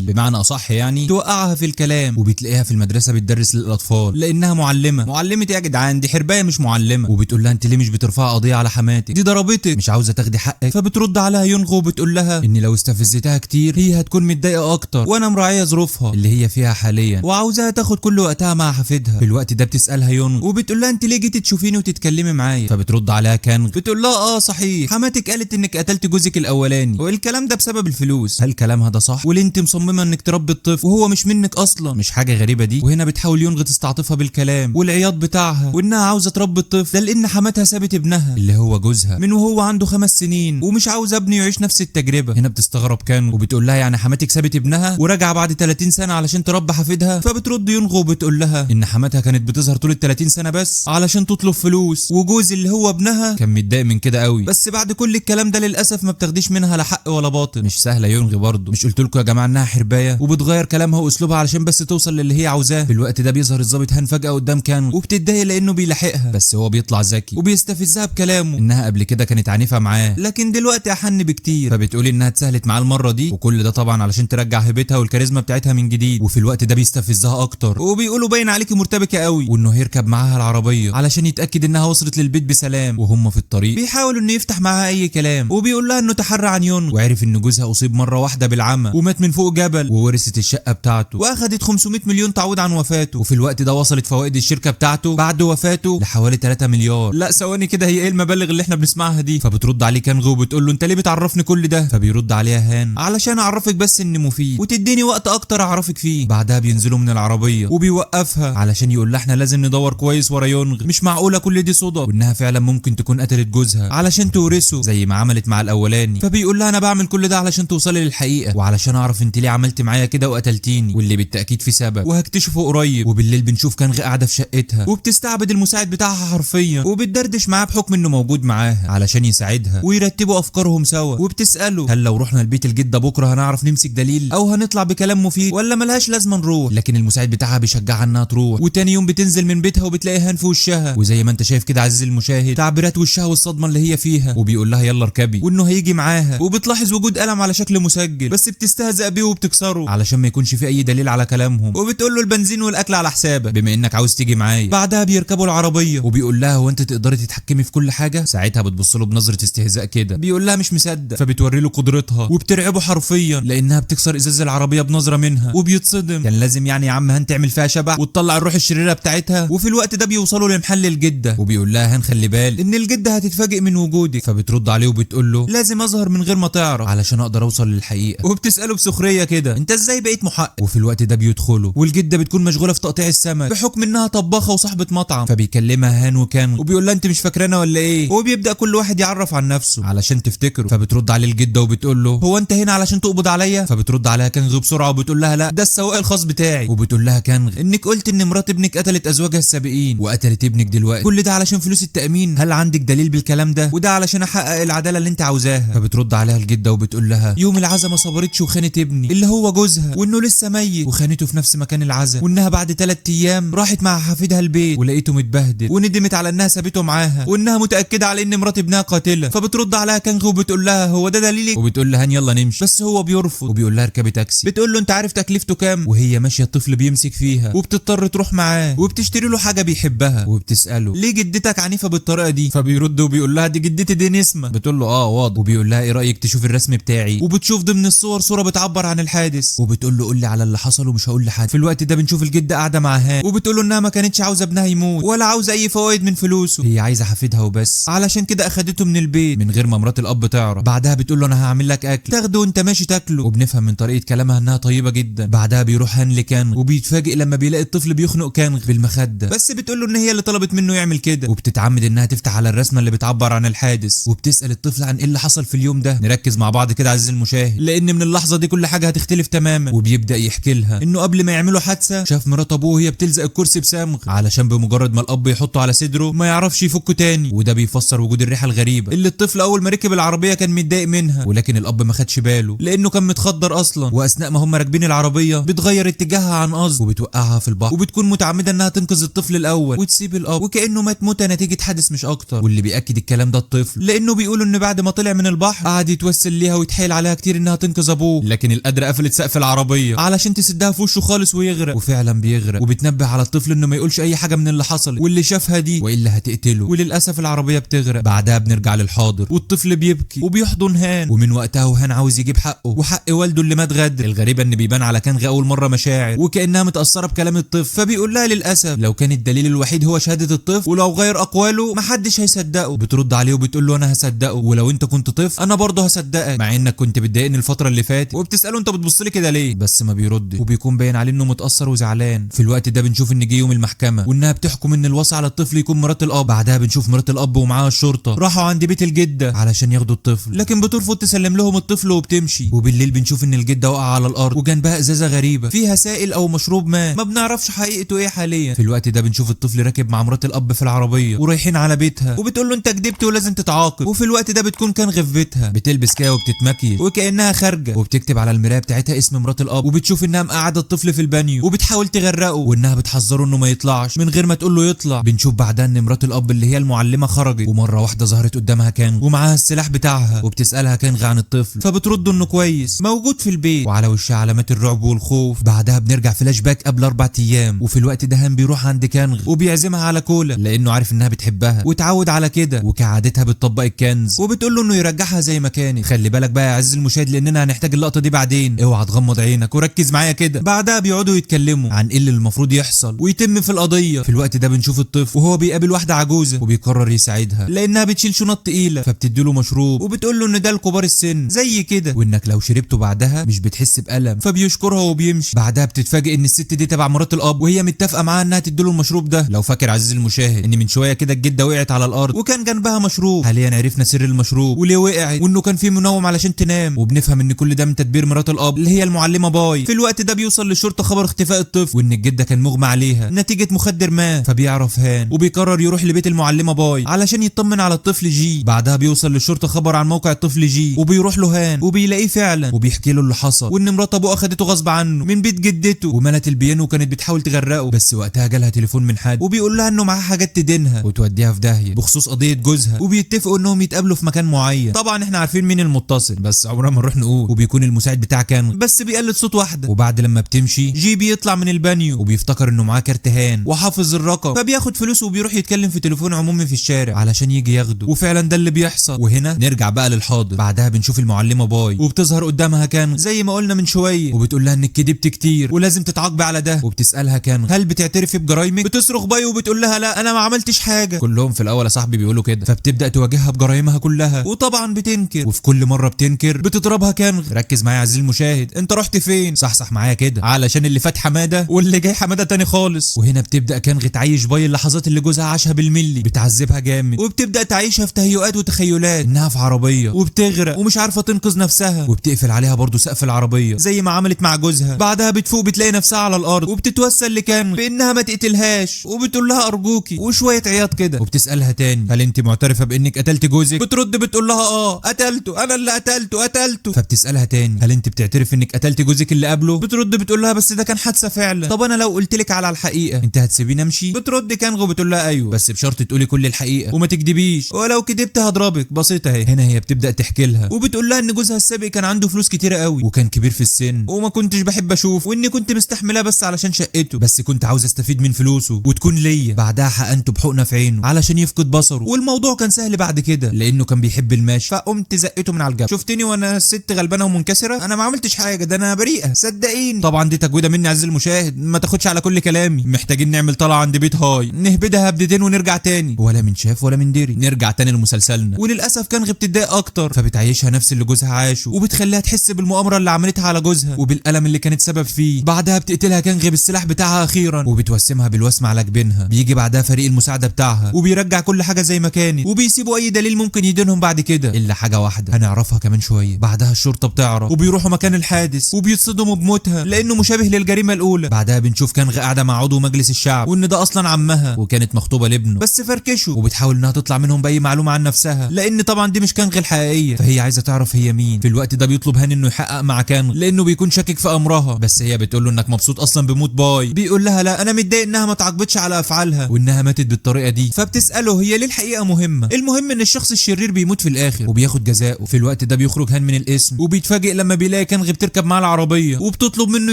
بمعنى اصح يعني توقعها في الكلام. وبتلاقيها في المدرسه بتدرس للاطفال لانها معلمه إيه يا جدعان دي حربايه مش معلمه. وبتقول لها انت ليه مش بترفعي قضيه على حماتك دي ضربتك مش عاوزه تاخدي حقك. فبترد عليها يونغ وبتقول لها ان لو استفزتها كتير هي هتكون متضايقه اكتر وانا مراعيه ظروفها اللي هي فيها حاليا وعاوزاها تاخد كل وقتها مع حفيدها. في الوقت ده بتسالها يونغ وبتقول لها انت ليه جيتي تشوفيني وتتكلمي معايا. فبترد عليها كانغ بتقول لها صحيح حماتك قالت انك قتلت جوزك الاولاني والكلام ده بسبب الفلوس. هل كلامها ده صح؟ وليه انت مصممه انك تربي الطفل وهو مش منك اصلا؟ مش حاجه غريبه دي؟ وهنا بتحاول يونغ تستعطفها بالكلام والعياط بتاعها وانها عاوزه تربي الطفل ده لان حماتها سابت ابنها اللي هو جوزها من وهو عنده 5 سنين ومش عاوز ابنه يعيش نفس التجربه. هنا بتستغرب كان وبتقول لها يعني حماتك سابت ابنها وراجعه بعد 30 سنه علشان تربي حفيدها؟ فبترد يونغ وبتقول لها ان حماتها كانت بتظهر طول ال 30 سنه بس علشان تطلب فلوس، وجوز اللي هو ابنها كان متضايق من كده قوي. بس بعد كل الكلام ده للاسف ما بتاخديش منها لا حق ولا باطل. مش سهله يونغ برضه، مش قلت لكم يا جماعه انها حربايه وبتغير كلامها واسلوبها علشان بس توصل للي هي عاوزاه. في الوقت ده بيظهر الضابط هان فجاه قدام كان وبتتضايق لانه بيلاحقها، بس هو بيطلع ذكي وبيستفزها بكلامه انها قبل كده كانت عنيفه معاه لكن دلوقتي احن بكتير. فبتقول انها اتسهلت معاه المره دي وكل ده طبعا علشان ترجع هيبتها والكاريزما بتاعتها من جديد. وفي الوقت ده بيستفزها اكتر وبيقولوا باين عليكي مرتبكه قوي وانه هيركب معاها العربيه علشان يتاكد انها وصلت للبيت بسلام. وهم في الطريق بيحاول انه يفتح معاها اي كلام وبيقول لها انه تحرى عن يونغ وعرف ان جوزها اصيب مره واحده بالعمى ومات من فوق جبل وورثت الشقه بتاعته واخدت 500 مليون تعويض عن وفاته. وفي الوقت ده وصلت فوائد الشركه بتاعته بعد وفاته لحوالي 3 مليار. لا ثواني كده، هي ايه المبالغ اللي احنا بنسمعها دي؟ فبترد عليه كانغ وبتقول له انت ليه بتعرفني كل ده؟ فبيرد عليها هان علشان اعرفك بس اني مفيد وتديني وقت اكتر اعرفك فيه. بعدها بينزلوا من العربيه وبيوقفها علشان يقول لها احنا لازم ندور كويس ورا يونغ، مش معقوله كل دي صدف وانها فعلا ممكن تكون قتلت جوزها علشان تورثه زي ما عملت مع الاولاني. فبيقول لها انا بعمل كل ده علشان توصلي للحقيقه وعلشان اعرف انت ليه عملت معايا كده وقتلتيني، واللي بالتاكيد في سبب وهكتشفه قريب. وبالليل بنشوف كانغ قاعده في شقتها وبتستعبد المساعد بتاعها حرفيا وبتدردش معاه بحكم انه موجود معاها علشان يساعدها ويرتبوا افكارهم سوا. وبتساله هل لو رحنا البيت الجده بكره هنعرف نمسك دليل او هنطلع بكلام مفيد ولا ملهاش لازمه نروح؟ لكن المساعد بتاعها بيشجعها انها تروح. وتاني يوم بتنزل من بيتها وبتلاقي هان في وشها وزي ما انت شايف كده عزيزي المشاهد تعبيرات وشها والصدمه اللي هي فيها. وبيقول لها يلا اركبي وانه هيجي معاها وبتلاحظ وجود قلم على شكل مسجل بس بتستهزأ بيه وبتكسره علشان ما يكونش في اي دليل على كلامهم. وبتقول له البنزين والاكل على حسابك بما انك عاوز تيجي معايا. بعدها بيركبوا العربيه وبيقول لها هو انت تقدري تتحكمي في كل حاجه؟ ساعتها بتبص له بنظره استهزاء كده، بيقول لها مش مصدق. فبتوري له قدرتها وبترعبه حرفيا لانها بتكسر ازاز العربيه بنظره منها وبيتصدم. كان لازم يعني يا عم هان تعمل فيها شبح وتطلع الروح الشريره بتاعتها. وفي الوقت ده بيوصلوا لمحل الجده وبيقول لها هان خلي بال ان الجده هتتفاجئ من وجودك. فبترد عليه وبتقول له لازم اظهر من غير ما تعرف علشان اقدر اوصل للحقيقه. وبتساله بسخريه كده انت ازاي بقيت محقق؟ وفي الوقت ده بيدخلوا والجده بتكون مشغوله في تقطيع السمك بحكم انها طباخه وصاحبه مطعم. فبيكلمها هان وكان وبيقول لها انت مش فاكرانا ولا ايه؟ وبيبدا كل واحد يعرف عن نفسه علشان تفتكره. فبترد عليه الجده وبتقول له هو انت هنا علشان تقبض عليا؟ فبترد عليها كانغ بسرعه وبتقول لها لا ده السواق الخاص بتاعي. وبتقول لها كانغ انك قلت ان مرات ابنك قتلت ازواجها السابقين وقتلت ابنك دلوقتي، كل ده علشان فلوس التامين، هل عندك دليل بالكلام ده؟ وده علشان احقق العداله اللي انت عاوزاها. فبترد عليها الجده وبتقول لها يوم العزا ما صبرتش وخانت ابني اللي هو جوزها وانه لسه ميت وخانته في نفس مكان العزا وانها بعد 3 ايام راحت مع حفيدها البيت ولقيته متبهدل وندمت على انها سابته معاها وانها متاكده على ان مرات ابنها قاتله. فبترد عليها كانغ وبتقول لها هو ده دليلك؟ وبتقول لها يلا نمشي بس هو بيرفض وبيقول لها اركبي تاكسي. بتقول له انت عارف تكلفته كام؟ وهي ماشيه الطفل بيمسك فيها وبتضطر تروح معاه وبتشتري له حاجه بيحبها وبتساله ليه جدتك عنيفه بالطريقه دي؟ فبيرد وبيقول لها دي جدتي دي نسمه. بتقول له واضح. وبيقول لها ايه رايك تشوف الرسم بتاعي؟ وبتشوف ضمن الصور صوره بتعبر عن الحادث وبتقول له قول لي على اللي حصل ومش هقول لحد. في الوقت ده بنشوف الجده قاعده مع هان وبتقول له انها ما كانتش عاوزه ابنها يموت ولا عاوزه اي فوائد من فلوسه، هي عايزه حفيدها وبس علشان كده اخدته من البيت من غير ما مرات الاب تعرف. بعدها بتقول له انا هعمل لك اكل تاخده وانت ماشي تاكله. وبنفهم من طريقه كلامها انها طيبه جدا. بعدها بيروح هان لكانغ وبيتفاجئ لما بيلاقي الطفل بيخنق كانغ بالمخده بس بتقول له ان هي اللي طلبت منه يعمل كده. وبتتعمد انها تفتح على الرسمه اللي بتعبر عن الحادث وبتسال الطفل عن ايه اللي حصل في اليوم ده. نركز مع بعض كده عزيزي المشاهد لان من اللحظه دي كل حاجه هتختلف تماما. وبيبدا يحكي لها انه قبل ما يعملوا حادثه شاف مرات ابوه وهي بتلزق الكرسي بصمغ علشان بمجرد ما الاب يحطه على صدره ما يعرفش يفكه تاني. وده بيفسر وجود الريحه الغريبه اللي الطفل اول ما ركب العربيه كان متضايق منها ولكن الاب ما خدش باله لانه كان متخدر اصلا. واثناء ما هم راكبين العربيه بتغير اتجاهها عن قصد وبتوقعها في البحر وبتكون متعمده انها تنقذ الطفل الاول وتسيب الاب وكانه مات موته نتيجه حادث مش اكتر. واللي بياكد الكلام ده الطفل لانه بيقولوا ان بعد ما طلع من البحر قعد يتوسل ليها ويتحايل عليها كتير انها تنقذ ابوه لكن القدره قفلت سقف العربيه علشان تسدها في وشه خالص ويغرق. وفعلا بيغرق وبتنبه على الطفل انه ما يقولش اي حاجه من اللي حصل واللي شافها دي والا هتقتله. وللاسف العربيه بتغرق. بعدها بنرجع للحاضر والطفل بيبكي وبيحضن هان ومن وقتها وهان عاوز يجيب حقه وحق والده اللي مات غدر. الغريبه ان بيبان على كانغ اول مره مشاعر وكانها متاثره بكلام الطفل. فبيقول لها للاسف لو كان الدليل الوحيد هو شهاده الطفل ولو غير اقواله محدش هيصدقه. بترد عليه وبتقول له انا هصدقه ولو انت كنت طفل انا برضه هصدقك مع انك كنت بتضايقني الفتره اللي فاتت. وبتساله انت بتبص لي كده ليه، بس ما بيردش وبيكون باين عليه انه متاثر وزعلان. في الوقت ده بنشوف ان جه يوم المحكمه وانها بتحكم ان الوصي على الطفل يكون مرات الاب. بعدها بنشوف مرات الاب ومعاها الشرطه راحوا عند بيت الجده علشان ياخدوا الطفل، لكن بترفض تسلم لهم الطفل وبتمشي. وبالليل بنشوف ان الجده واقعه على الارض وجنبها ازازه غريبه فيها سائل او مشروب ما بنعرفش حقيقته ايه حاليا. في الوقت ده بنشوف الطفل راكب مع مرات الاب في العربيه ورايحين على بيتها وبتقول له انت كدبت ولازم تتعاقب. وفي الوقت ده بتكون كان في بيتها بتلبس كده وبتتمكيش وكانها خارجه وبتكتب على المرايه بتاعتها اسم مرات الاب. وبتشوف انها مقعده الطفل في البانيو وبتحاول تغرقه وانها بتحذره انه ما يطلعش من غير ما تقول له يطلع. بنشوف بعدها ان مرات الاب اللي هي المعلمه خرجت ومره واحده ظهرت قدامها كانغ ومعاها السلاح بتاعها وبتسالها كانغ عن الطفل فبترد انه كويس موجود في البيت وعلى وشها علامات الرعب والخوف. بعدها بنرجع فلاش باك قبل 4 ايام وفي الوقت ده هان بيروح عند كانغ وبيعزمها على كولا لانه عارف انها بتحبها وتعود على كده وكعادتها بتطبق الكنز وبتقول له انه يرجعها زي ما كانت. خلي بالك بقى يا عز المشاهد لاننا هنحتاج اللقطه دي بعدين، اوعى تغمض عينك وركز معايا كده. بعدها بيقعدوا يتكلموا عن ايه اللي المفروض يحصل ويتم في القضيه. في الوقت ده بنشوف الطفل وهو بيقابل واحده عجوزه وبيقرر يساعدها لانها بتشيل شنط تقيله فبتديله مشروب وبتقول له ان ده لكبار السن زي كده وانك لو شربته بعدها مش بتحس بألم فبيشكرها وبيمشي. بعدها بتتفاجئ ان الست دي تبع مرات الاب وهي متفقه معاها انها تديله المشروب ده. لو فاكر عزيزي المشاهد ان من شويه كده الجده وقعت على الارض وكان جنبها مشروب، حاليا عرفنا سر المشروب وليه وقعت وانه كان فيه منوم علشان تنام وبنفهم ان كل ده من تدبير مرات الاب اللي هي المعلمه باي. في الوقت ده بيوصل للشرطه خبر اختفاء الطفل وان الجده كان مغمى عليها نتيجه مخدر ما فبيعرف هان وبيقرر يروح لبيت المعلمه باي علشان يطمن على الطفل جي. بعدها بيوصل للشرطه خبر عن موقع الطفل جي وبيروح له هان وبيلاقيه فعلا وبيحكي له اللي حصل وان مرات ابوه اخدته غصب عنه من بيت جدته وملت البيانو وكانت بتحاول تغرقه بس وقتها جالها تليفون من حد وبيقول لها انه معاه حاجات تدينها وتوديها في داهيه بخصوص قضيه جوزها وبيتفقوا انهم يتقابلوا في مكان معين. طبعا احنا عارفين مين المتصل بس عمرنا ما نروح نقول وبيكون المساعد بتاع كان بس بيقلد صوت واحده. وبعد لما بتمشي جي بيطلع من البانيو وبيفتكر انه معاه كارت هان وحافظ الرقم فبياخد فلوسه وبيروح يتكلم في تليفون عمومي في الشارع علشان يجي ياخده وفعلا ده اللي بيحصل. وهنا نرجع بقى للحاضر. بعدها بنشوف المعلمه باي وبتظهر قدامها كان زي ما قلنا من شويه وبتقول لها انك كدبت كتير ولازم تتعاقبي على ده وبتسالها كان هل بتعترفي بجرايمك. بتصرخ باي وبتقول لها لا انا ما عملتش حاجه. كلهم في الاول يا صاحبي بيقولوا كده فبتبدا تواجهها بجرايمها كلها وطبعا بتنكر وفي كل مره بتنكر بتضربها كان. ركز معايا يا عزيزي المشاهد انت رحت فين صحصح معايا كده علشان اللي فات حماده واللي جاي حماده تاني خالص. وهنا بتبدا كان تعيش باي اللحظات اللي جوزها عاشها بالملي بتعذبها جامد وبتبدا تعيشها في تهيؤات وتخيلات انها في عربيه وبتغرق ومش عارفه تنقذ نفسها وبتقفل عليها برضو سقف العربيه زي ما عملت مع جوزها. بعدها بتفوق بتلاقي نفسها على الارض وبتتوسل لكان بانها ما تقتلهاش وبتقول لها ارجوكي وشويه عياط كده وبتسالها تاني هل انت معترفه بانك قتلت جوزك. بترد بتقول لها قتلته انا اللي قتلته. فبتسالها تاني هل انت بتعترف انك قتلت جوزك اللي قبله. بترد بتقول لها بس ده كان حادثه فعلا. طب انا لو قلت لك على الحقيقه انت هتسيبيني امشي. بترد كانغو بتقول لها ايوه بس بشرط تقولي كل الحقيقه وما تكدبيش ولو كدبت هضربك. بسيطه اهي. هنا هي بتبدا تحكي لها وبتقول لها ان جوزها السابق كان عنده فلوس كتيره قوي وكان كبير في السن وما كنتش بحب اشوف واني كنت مستحملاه بس علشان شقته بس كنت عاوز استفيد من فلوسه وتكون ليا. بعدها حقنته بحقنه في عينه علشان يفقد بصره والموضوع كان سهل بعد كده لانه كان بيحب المشي فقمت زقته من على الجبل. شفتني وانا الست غلبانه ومنكسره انا ما عملتش حاجه ده انا بريئه صدقيني. طبعا دي تجويده مني عزيزي المشاهد ما تاخدش على كل كلامي. محتاجين نعمل طلعه عند بيت هاي نهبدها هبدتين ونرجع تاني ولا من شاف ولا من دري. نرجع تاني لمسلسلنا وللاسف كان بتتضايق اكتر فبتعيشها نفس اللي جوزها عاشه وبتخليها تحس بالمؤامره اللي عملتها على جوزها وبالالم اللي كانت سبب فيه. بعدها بتقتلها كانغ بالسلاح بتاعها اخيرا وبتوسمها بالوسم على جبينها. بيجي بعدها فريق المساعده بتاعها وبيرجع كل حاجه زي ما كانت وبيسيبوا اي دليل ممكن يدينهم بعد كده الا حاجه واحده هنعرفها كمان شويه. بعدها الشرطه بتعرف وبيروحوا مكان الحادث وبيتصدموا بموتها لانه مشابه للجريمه الاولى. بعدها بنشوف كانغ قاعده مع عضو مجلس الشعب وان ده اصلا عمها وكانت مخطوبه لابنه بس فركشوا وبتحاول انها تطلع منهم باي معلومه عن نفسها لان طبعا دي مش كانغ الحقيقيه فهي عايزه تعرف هي مين. في الوقت ده بيطلب هاني انه يحقق مع كانغ لانه بيكون شاكك في امرها بس هي بتقول له انك مبسوط اصلا بموت باي. بيقول لها لا انا متضايق انها ما تعاقبتش على افعالها وانها ماتت بالطريقه دي. فبتساله هي ليه الحقيقه مهمه. المهم ان الشخص الشرير بيموت في الاخر وبياخد جزاءه. في الوقت ده بيخرج هان من القسم وبيتفاجئ لما بيلاقي كانغ بتركب معاه العربيه وبتطلب منه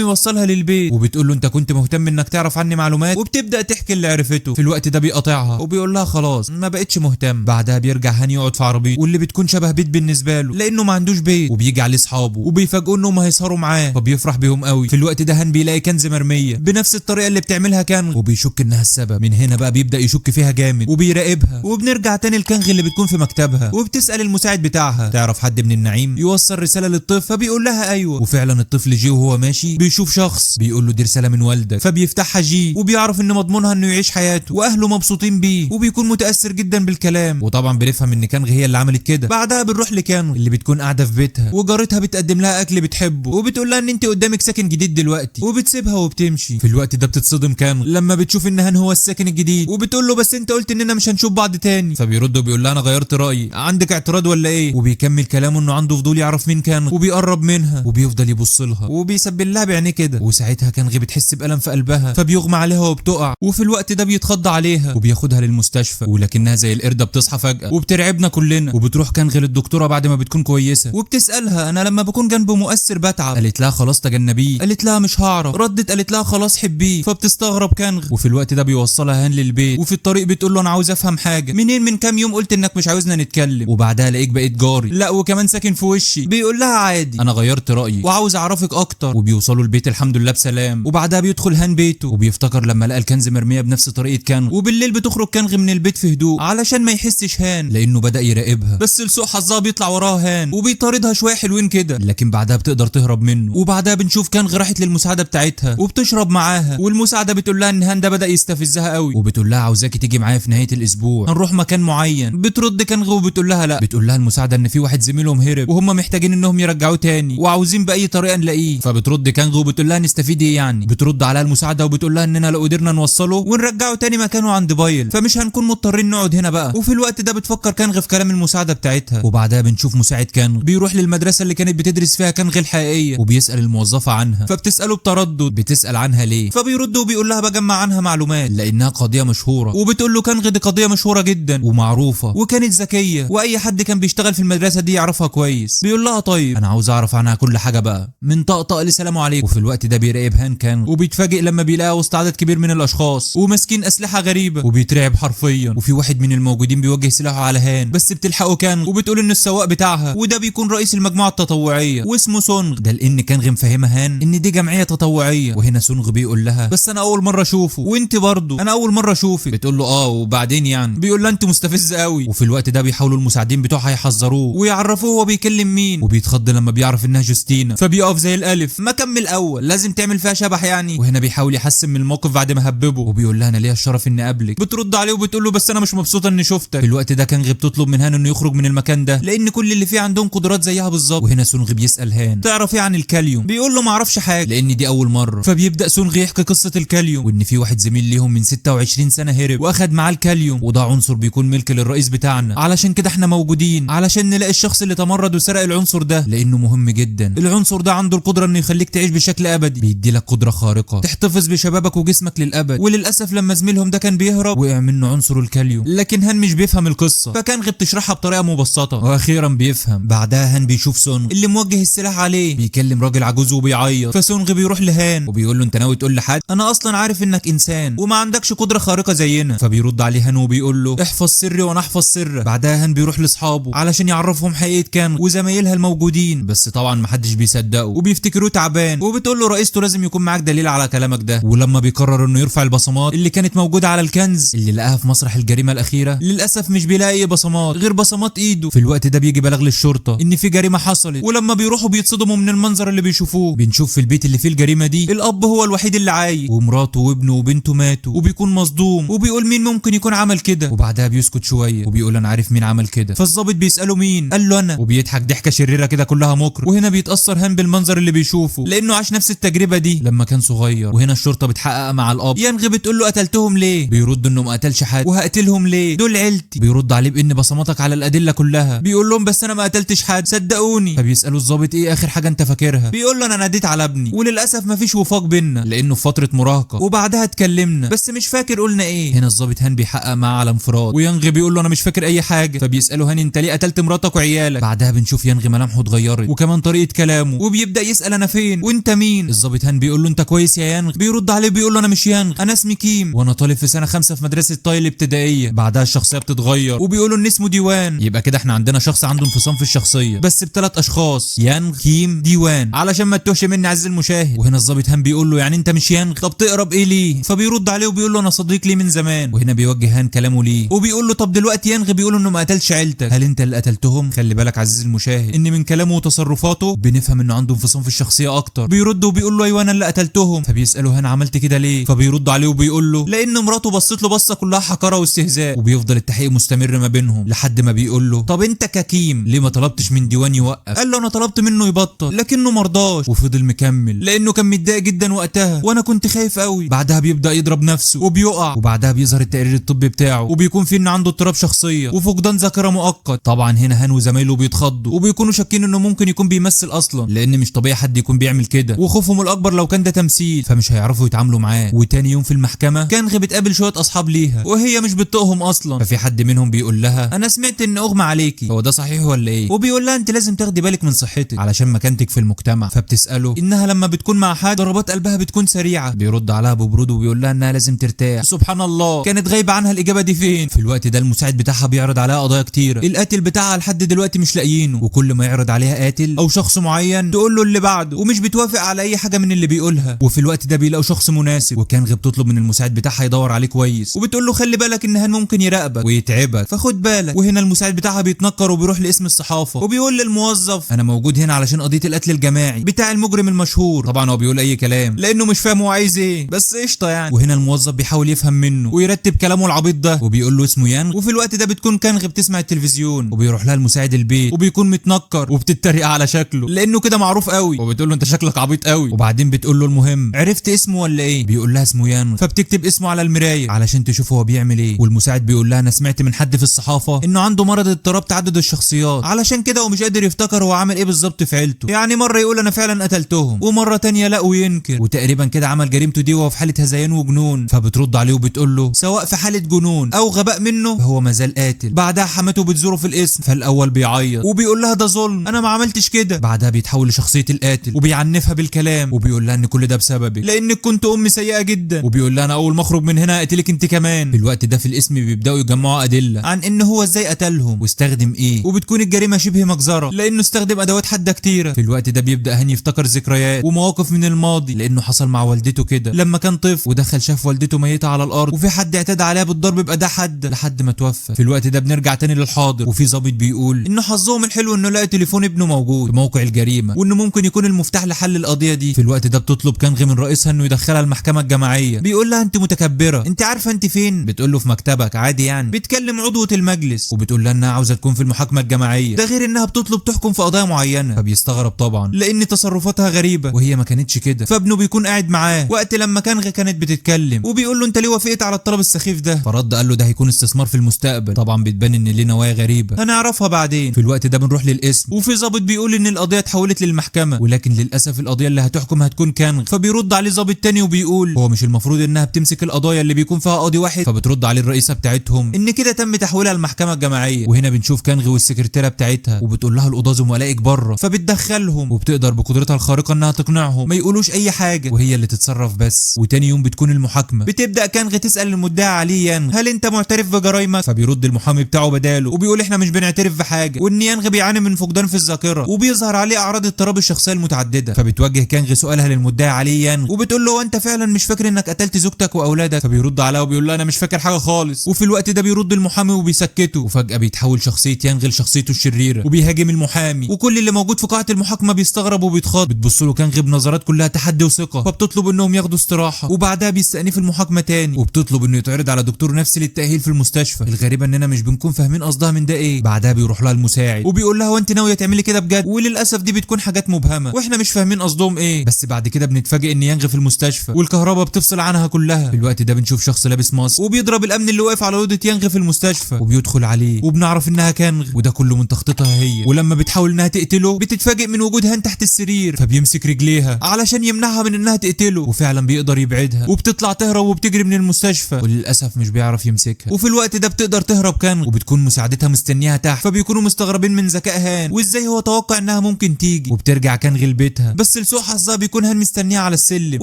يوصلها للبيت وبتقول له انت كنت مهتم انك تعرف عني معلومات وبتبدا تحكي اللي عرفته. في الوقت ده بيقاطعها وبيقول لها خلاص ما بقتش مهتم. بعدها بيرجع هاني يقعد في عربيته واللي بتكون شبه بيت بالنسبه له لانه ما عندوش بيت وبيجي عليه اصحابه وبيفاجئوا انهم هيسهروا معاه فبيفرح بيهم قوي. في الوقت ده هان بيلاقي كنز مرميه بنفس الطريقه اللي بتعملها كانغ وبيشك انها السبب. من هنا بقى بيبدا يشك فيها جامد وبيراقبها وبنرجع تاني لكانغ اللي بتكون في مكتبها وبتسال المساعد بتاعها تعرف حد من النعيم يوصل رساله للطفل، فبيقول لها ايوه. وفعلا الطفل جي وهو ماشي بيشوف شخص بيقول له دي رساله من والدك، فبيفتحها جي وبيعرف ان مضمونها انه يعيش حياته واهله مبسوطين بيه، وبيكون متاثر جدا بالكلام. وطبعا بنفهم ان كانغ هي اللي عملت كده. بعدها بنروح لكانغ اللي بتكون قاعده في بيتها وجارتها بتقدم لها اكل بتحبه وبتقول لها ان انت قدامك ساكن جديد دلوقتي، وبتسيبها وبتمشي. في الوقت ده بتتصدم كانغ لما بتشوف ان هان هو الساكن الجديد، وبتقول له بس انت قلت اننا مش هنشوف بعض تاني. فبيرد وبيقول لها انا غيرت رايي، عندك اعتراض ولا ايه؟ وبيكمل كلامه انه عنده فضول يعرف مين كانغ، وبيقرب منها وبيفضل يبص لها وبيسبل لها بعينيه كده. وساعتها كانغ بتحس بألم في قلبها فبيغمى عليها وبتقع. وفي الوقت ده بيتخض عليها وبياخدها للمستشفى، ولكنها زي القرده بتصحى فجأة وبترعبنا كلنا. وبتروح كانغ للدكتوره بعد ما بتكون كويسه وبتسالها انا لما بكون جنبه مؤثر بتعب. قالت لها خلاص تجنبيه. قالت لها مش هعرف. ردت قالت لها خلاص حبيه. فبتستغرب كانغ. وفي الوقت ده بيوصلها هان للبيت، وفي الطريق بتقول له انا عاوز افهم حاجه، منين من كام يوم قلت انك مش عاوزنا نتكلم وبعدها الاقيك بقيت جاري، لا وكمان ساكن في وشي. بيقول لها عادي انا غيرت رايي وعاوز اعرفك اكتر. وبيوصلوا البيت الحمد لله بسلام. وبعدها بيدخل هان بيته وبيفتكر لما لقى الكنز مرميه بنفس طريقه كانغ. وبالليل بتخرج كانغ من البيت في هدوء علشان ما يحسش هان لانه بدا يراقبها، بس لسوء حظها بيطلع وراها هان وبيطاردها شويه حلوين كده، لكن بعدها بتقدر تهرب منه. وبعدها بنشوف كانغ راحت للمساعده بتاعتها وبتشرب معاها، والمساعده بتقول لها ان هان ده بدا يستفزها قوي، وبتقول لها عاوزاكي تيجي معايا في نهايه الاسبوع هنروح مكان معين. بترد كانغ وبتقول لها لا. بتقول لها المساعده ان في واحد زميلهم هرب وهم محتاجين انهم يرجعوه تاني وعاوزين باي طريقه نلاقيه. فبترد كانغ وبتقول لها نستفيد ايه يعني؟ بترد عليها المساعده وبتقول لها اننا لو قدرنا نوصله ونرجعه تاني مكانه عند بايل فمش هنكون مضطرين نقعد هنا بقى. وفي الوقت ده بتفكر كانغ في كلام المساعده بتاعتها. وبعدها بنشوف مساعد كانغ بيروح للمدرسه اللي كانت بتدرس فيها كانغ الحقيقيه وبيسال الموظفه عنها، فبتساله بتردد بتسال عنها ليه؟ فبيرد وبيقول لها بجمع عنها معلومات لانها قضيه مشهوره. وبتقول له كانغ دي قضيه مشهوره جدا ومعروفه وكانت ذكيه واي حد كان بيشتغل في المدرسه دي يعرفها كويس. بيقول لها طيب انا عاوز اعرف عنها كل حاجه بقى من طقطق لسلام عليكم. وفي الوقت ده بيراقب هان كانغ وبيتفاجئ لما بيلاقيها وسط عدد كبير من الاشخاص وماسكين اسلحه غريبه وبيترعب حرفيا. وفي واحد من الموجودين بيوجه سلاحه على هان بس بتلحقه كانغ وبتقول ان السواق بتاعها وده بيكون رئيس المجموعه التطوعيه واسمه سونغ. ده لان كانغ مفهمه هان ان دي جمعيه تطوعيه. وهنا سونغ بيقول لها بس انا اول مره اشوفه وانت برضه انا اول مره اشوفك. بتقول له وبعدين يعني؟ بيقول لها انت مستفز قوي. وفي الوقت ده بيحاولوا المساعدين بتوعها يحذروه ويعرفوه هو بيكلم مين، وبيتخض لما بيعرف انها جوستينا فبيقف زي الالف ما كمل اول لازم تعمل فيها شبح يعني. وهنا بيحاول يحسن من الموقف بعد ما هببه وبيقول لها انا ليا الشرف اني اقابلك. بترد عليه وبتقول له بس انا مش مبسوطه اني شفتك. في الوقت ده كانغ بتطلب من هان انه يخرج من المكان ده لان كل اللي فيه عندهم قدرات زيها بالظبط. وهنا سونغ بيسال هان تعرف ايه عن الكاليوم؟ بيقول له ما اعرفش حاجه لان دي اول مره. فبيبدا سونغ يحكي قصه الكاليوم وان في واحد زميل ليهم من 26 سنه هرب واخد معاه الكاليوم، وده عنصر بيكون ملك للرئيس بتاعنا، علشان كده احنا موجودين علشان نلاقي الشخص اللي تمرد وسرق العنصر ده لانه مهم جدا. العنصر ده عنده القدره انه يخليك تعيش بشكل ابدي، بيدي لك قدره خارقه تحتفظ بشبابك وجسمك للابد. وللاسف لما زميلهم ده كان بيهرب وقع منه عنصر الكاليوم، لكن هان مش بيفهم القصه فكانغ بتشرحها بطريقه مبسطه واخيرا بيفهم. بعدها هان بيشوف سونغ اللي موجه السلاح عليه بيكلم راجل عجوز وبيعيط، فسونغ بيروح لهان وبيقول له انت ناوي تقول لحد؟ انا اصلا عارف انك انسان وما عندكش قدره خارقه زينا. فبيرد عليه هان وبيقول له احفظ سري وانا احفظ سرك. بعدها هان بيروح لاصحابه علشان يعرفهم حقيقه كانغ وزمايلها الموجودين، بس طبعا محدش بيصدقه وبيفتكروه تعبان. وبتقول له رئيسته لازم يكون معاك دليل على كلامك ده. ولما بيقرر انه يرفع البصمات اللي كانت موجوده على الكنز اللي لقاها في مسرح الجريمه الاخيره، للاسف مش بيلاقي اي بصمات غير بصمات ايده. في الوقت ده بيجي بلاغ للشرطه ان في جريمه حصلت، ولما بيروحوا بيتصدموا من المنظر اللي بيشوفوه. بنشوف في البيت اللي فيه الجريمه دي الاب هو الوحيد اللي عايش ومراته وابنه وبنته ماتوا، وبيكون مصدوم وبيقول مين ممكن يكون عمل كده. وبعدها بيسكت شويه وبيقول انا عارف مين عمل كده. فالظابط بيساله مين؟ قال له انا، وبيضحك ضحكه شريره كده كلها مكر. وهنا بيتاثر هان بالمنظر اللي بيشوفه لانه عاش نفس التجربه دي لما كان صغير. وهنا الشرطه بتحقق مع الاب. ينغ بتقول له قتلتهم ليه؟ بيرد انه ما قتلش حد. وهقتلهم ليه؟ دول عيلتي. بيرد عليه بان بصماتك على الادله كلها. بيقول لهم بس انا ما قتلتش حد صدقوني. فبيسالوا الظابط ايه اخر حاجه انت فاكرها؟ بيقول له انا ناديت على ابني وللاسف ما فيش وفاق بينا لانه في فتره مراهقه، وبعدها اتكلمنا بس مش فاكر قلنا ايه. هنا الظابط هان بيحقق معاه على انفراد، وينغ بيقول له انا مش فاكر اي حاجه. فبيساله هان انت ليه قتلت مراتك وعيالك؟ بعدها بنشوف ينغ ملامحه اتغيرت وكمان طريقه كلامه، وبيبدا يسال انا فين وانت مين؟ الظابط هان بيقول له انت كويس يا ينغ؟ بيرد عليه بيقول له انا مش ينغ، انا اسمي كيم وانا طالب في سنه 5 في مدرسه تاي الابتدائيه. بعدها الشخصيه بتتغير وبيقولوا ان اسمه ديوان. يبقى كده احنا عندنا شخص عنده انفصام في الشخصيه بس ب3 اشخاص، ينغ كيم ديوان، علشان ما تتوهش مني عزيزي المشاهد. وهنا الظابط هان بيقول له يعني انت مش ينغ؟ طب تقرب ايه ليه؟ فبيرد عليه وبيقول له انا صديق ليه من زمان. وهنا بيوجه هان كلامه ليه وبيقول له طب دلوقتي ينغ بيقول انه ما قتلش عيلتك، هل انت اللي قتلتهم؟ خلي بالك عزيزي المشاهد ان من كلامه وتصرفاته بنفهم انه عنده انفصام في الشخصيه اكتر. بيرد وبيقول له ايوه انا اللي قتلتهم. فبيساله انا عملت كده ليه؟ فبيرد عليه وبيقول له لان مراته بصت له بصه كلها حقاره واستهزاء. وبيفضل التحقيق مستمر ما بينهم لحد ما بيقول له طب انت ككيم ليه ما طلبتش من ديوان يوقف؟ قال له انا طلبت منه يبطل لكنه مرضاش وفضل مكمل لانه كان متضايق جدا وقتها وانا كنت خايف قوي. بعدها بيبدا يضرب نفسه وبيقع، وبعدها بيظهر التقرير الطبي بتاعه وبيكون فيه ان عنده اضطراب شخصيه وفقدان ذاكره مؤقت. طبعا هنا هان وزمايله بيتخضوا وبيكونوا شاكين انه ممكن يكون بيمثل اصلا، لان مش طبيعي حد يكون بيعمل كده، وخوفهم الاكبر لو كان ده تمثيل فمش هيعرفوا يتعاملوا معاه. وتاني يوم في المحكمه كانغ بتقابل شويه اصحاب ليها وهي مش بتطقهم اصلا. ففي حد منهم بيقول لها انا سمعت ان اغمى عليكي، هو ده صحيح ولا ايه؟ وبيقول لها انت لازم تاخدي بالك من صحتك علشان مكانتك في المجتمع. فبتساله انها لما بتكون مع حد ضربات قلبها بتكون سريعه. بيرد عليها ببرود وبيقول لها انها لازم ترتاح. سبحان الله كانت غايبه عنها الاجابه دي فين؟ في الوقت ده المساعد بتاعها بيعرض عليها قضايا كتيره، القاتل بتاعها لحد دلوقتي مش لاقيينه، وكل ما يعرض عليها قاتل او شخص معين تقول له اللي بعده ومش بتوافق على اي حاجه من اللي بيقولها. وفي الوقت ده بيلاقوا شخص مناسب، وكانغ بتطلب من المساعد بتاعها يدور عليه كويس وبتقول له خلي بالك ان هان ممكن يراقبك ويتعبك فخد بالك. وهنا المساعد بتاعها بيتنكر وبيروح لاسم الصحافه وبيقول للموظف انا موجود هنا علشان قضيه القتل الجماعي بتاع المجرم المشهور. طبعا هو بيقول اي كلام لانه مش فاهم هو عايز ايه، بس قشطه يعني. وهنا الموظف بيحاول يفهم منه ويرتب كلامه العبيط ده وبيقول له اسمه يانغ. وفي الوقت ده بتكون كانغ بتسمع التلفزيون وبيروح لها المساعد البيت وبيكون متنكر وبتتريق على شكله لانه كده معروف قوي، وبتقول له انت شكلك عبيط قوي. وبعدين بتقول له المهم عرفت اسمه ولا ايه؟ بيقول لها اسمه يانغ. فبتكتب اسمه على المرايه علشان تشوف هو بيعمل ايه. والمساعد بيقول لها انا سمعت من حد في الصحافه انه عنده مرض اضطراب تعدد الشخصيات علشان كده هو مش قادر يفتكر هو عمل ايه بالظبط في عيلته، يعني مره يقول انا فعلا قتلتهم ومره تانية لا وينكر، وتقريبا كده عمل جريمته دي وهو في حاله هذيان وجنون. فبترد عليه وبتقول له سواء في حاله جنون او غباء منه فهو مازال قاتل. بعدها حماته بتزوره في القسم، فالاول بيعيط وبيقول لها ده ظلم انا ما عملتش كده. بعدها بيتحول لشخصيه القاتل وبيعنفها بالكلام وبيقول لها ان كل ده بسببك لانك كنت ام سيئه جدا، وبيقول لها انا اول ما اخرج من هنا اقتلك انت كمان. في الوقت ده في القسم بيبداوا يجمعوا ادله عن ان هو ازاي قتلهم واستخدم ايه، وبتكون الجريمه شبه مجزره لانه استخدم ادوات حاده كتيره. في الوقت ده بيبدا هاني يفتكر ذكريات ومواقف من الماضي لانه حصل مع والدته كده لما كان طفل ودخل شاف والدته ميته على الارض وفي حد اعتدى عليها بالضرب بأداة حاده لحد ما توفى. في الوقت ده بنرجع تاني للحاضر وفي ضابط بيقول انه حظهم الحلو انه لقى تليفون ابنه موجود في موقع الجريمه وانه ممكن يكون المفتاح لحل القضيه دي. في الوقت ده بتطلب كانغ من رئيسها انه يدخلها المحكمه الجماعيه. بيقول لها انت متكبره، انت عارفه انت فين؟ بتقول له في مكتبك عادي يعني. بتكلم عضوه المجلس وبتقول لها انها عاوزه تكون في المحاكمه الجماعيه، ده غير انها بتطلب تحكم في قضايا معينه. فبيستغرب طبعا لان تصرفاتها غريبه وهي ما كانتش كده. فابنه بيكون قاعد معاه وقت لما كانغ كانت بتتكلم وبيقول له انت ليه وافقت على الطلب السخيف ده؟ فرد قال له ده هيكون استثمار في المستقبل. طبعا بتبان ان ليه نوايا غريبه هنعرفها بعدين. في الوقت ده بنروح للقسم وفي ضابط بيقول ان القضيه اتحولت للمحكمه ولكن للاسف القضيه اللي هتحكم هتكون كانغ. فبيرد عليه ضابط تاني وبيقول هو مش المفروض انها بتمسك القضايا اللي بيكون فيها قاضي واحد؟ فبترد عليه الرئيسه بتاعتهم ان كده تم تحويلها المحكمه الجماعيه. وهنا بنشوف كانغ والسكرتيره بتاعتها وبتقول لها القضاه زملائك بره، فبتدخلهم وبتقدر بقدرتها الخارقه انها تقنعهم ما يقولوش اي حاجه وهي اللي تتصرف بس. وتاني يوم بتكون المحاكمه. بتبدا كانغ تسال المدعي عليه يانغ هل انت معترف بجرايمك؟ فبيرد المحامي بتاعه بداله وبيقول احنا مش بنعترف بحاجه، وان يانغ بيعاني من فقدان في الذاكره وبيظهر عليه اعراض اضطراب الشخصيه المتعدده. فبتوجه كانغ سؤالها للمدعي عليه يانغ وبتقول له انت فعلا مش فاكر انك قتلت زوجتك واولادك؟ فبيرد عليها وبيقول لها انا مش فاكر حاجه خالص. وفي الوقت ده بيرد المحامي وبيسكته وفجاه بيتحول شخصيه يانغ لشخصيته الشريره وبيهاجم المحامي وكل اللي موجود في قاعه المحاكمه بيستغرب وبيتخض. بتبص له كانغ بنظرات كلها تحدي وثقه فبتطلب انهم ياخدوا استراحه وبعدها بيستأنف المحاكمه تاني وبتطلب انه يتعرض على دكتور نفسي للتأهيل في المستشفى. الغريبه اننا مش بنكون فاهمين قصدها من ده ايه. بعدها بيروح لها المساعد وبيقول لها وانت ناويه تعملي كده بجد؟ وللاسف دي بتكون حاجات مبهمه واحنا مش فاهمين قصدهم ايه. بس بعد كده بنتفاجئ ان يانغ في المستشفى والكهرباء بتفصل عنها كلها. في الوقت ده بنشوف شخص لابس ماسك وبيضرب الامن اللي واقف على اوضه يانغ في المستشفى وبيدخل عليه وبنعرف انها كانغ وده كله من تخطيطها هي. ولما بتحاول انها تقتله بتتفاجئ من وجود هان تحت السرير فبيمسك رجليها علشان يمنعها من انها تقتله وفعلا بيقدر يبعدها وبتطلع تهرب وبتجري من المستشفى وللاسف مش بيعرف يمسكها. وفي الوقت ده بتقدر تهرب كانغ وبتكون مساعدتها مستنياها تحت فبيكونوا مستغربين من ذكاء هان وازاي هو توقع انها ممكن تيجي. وبترجع كانغ لبيتها بس لسوء حظها بيكون هان مستنيها على السلم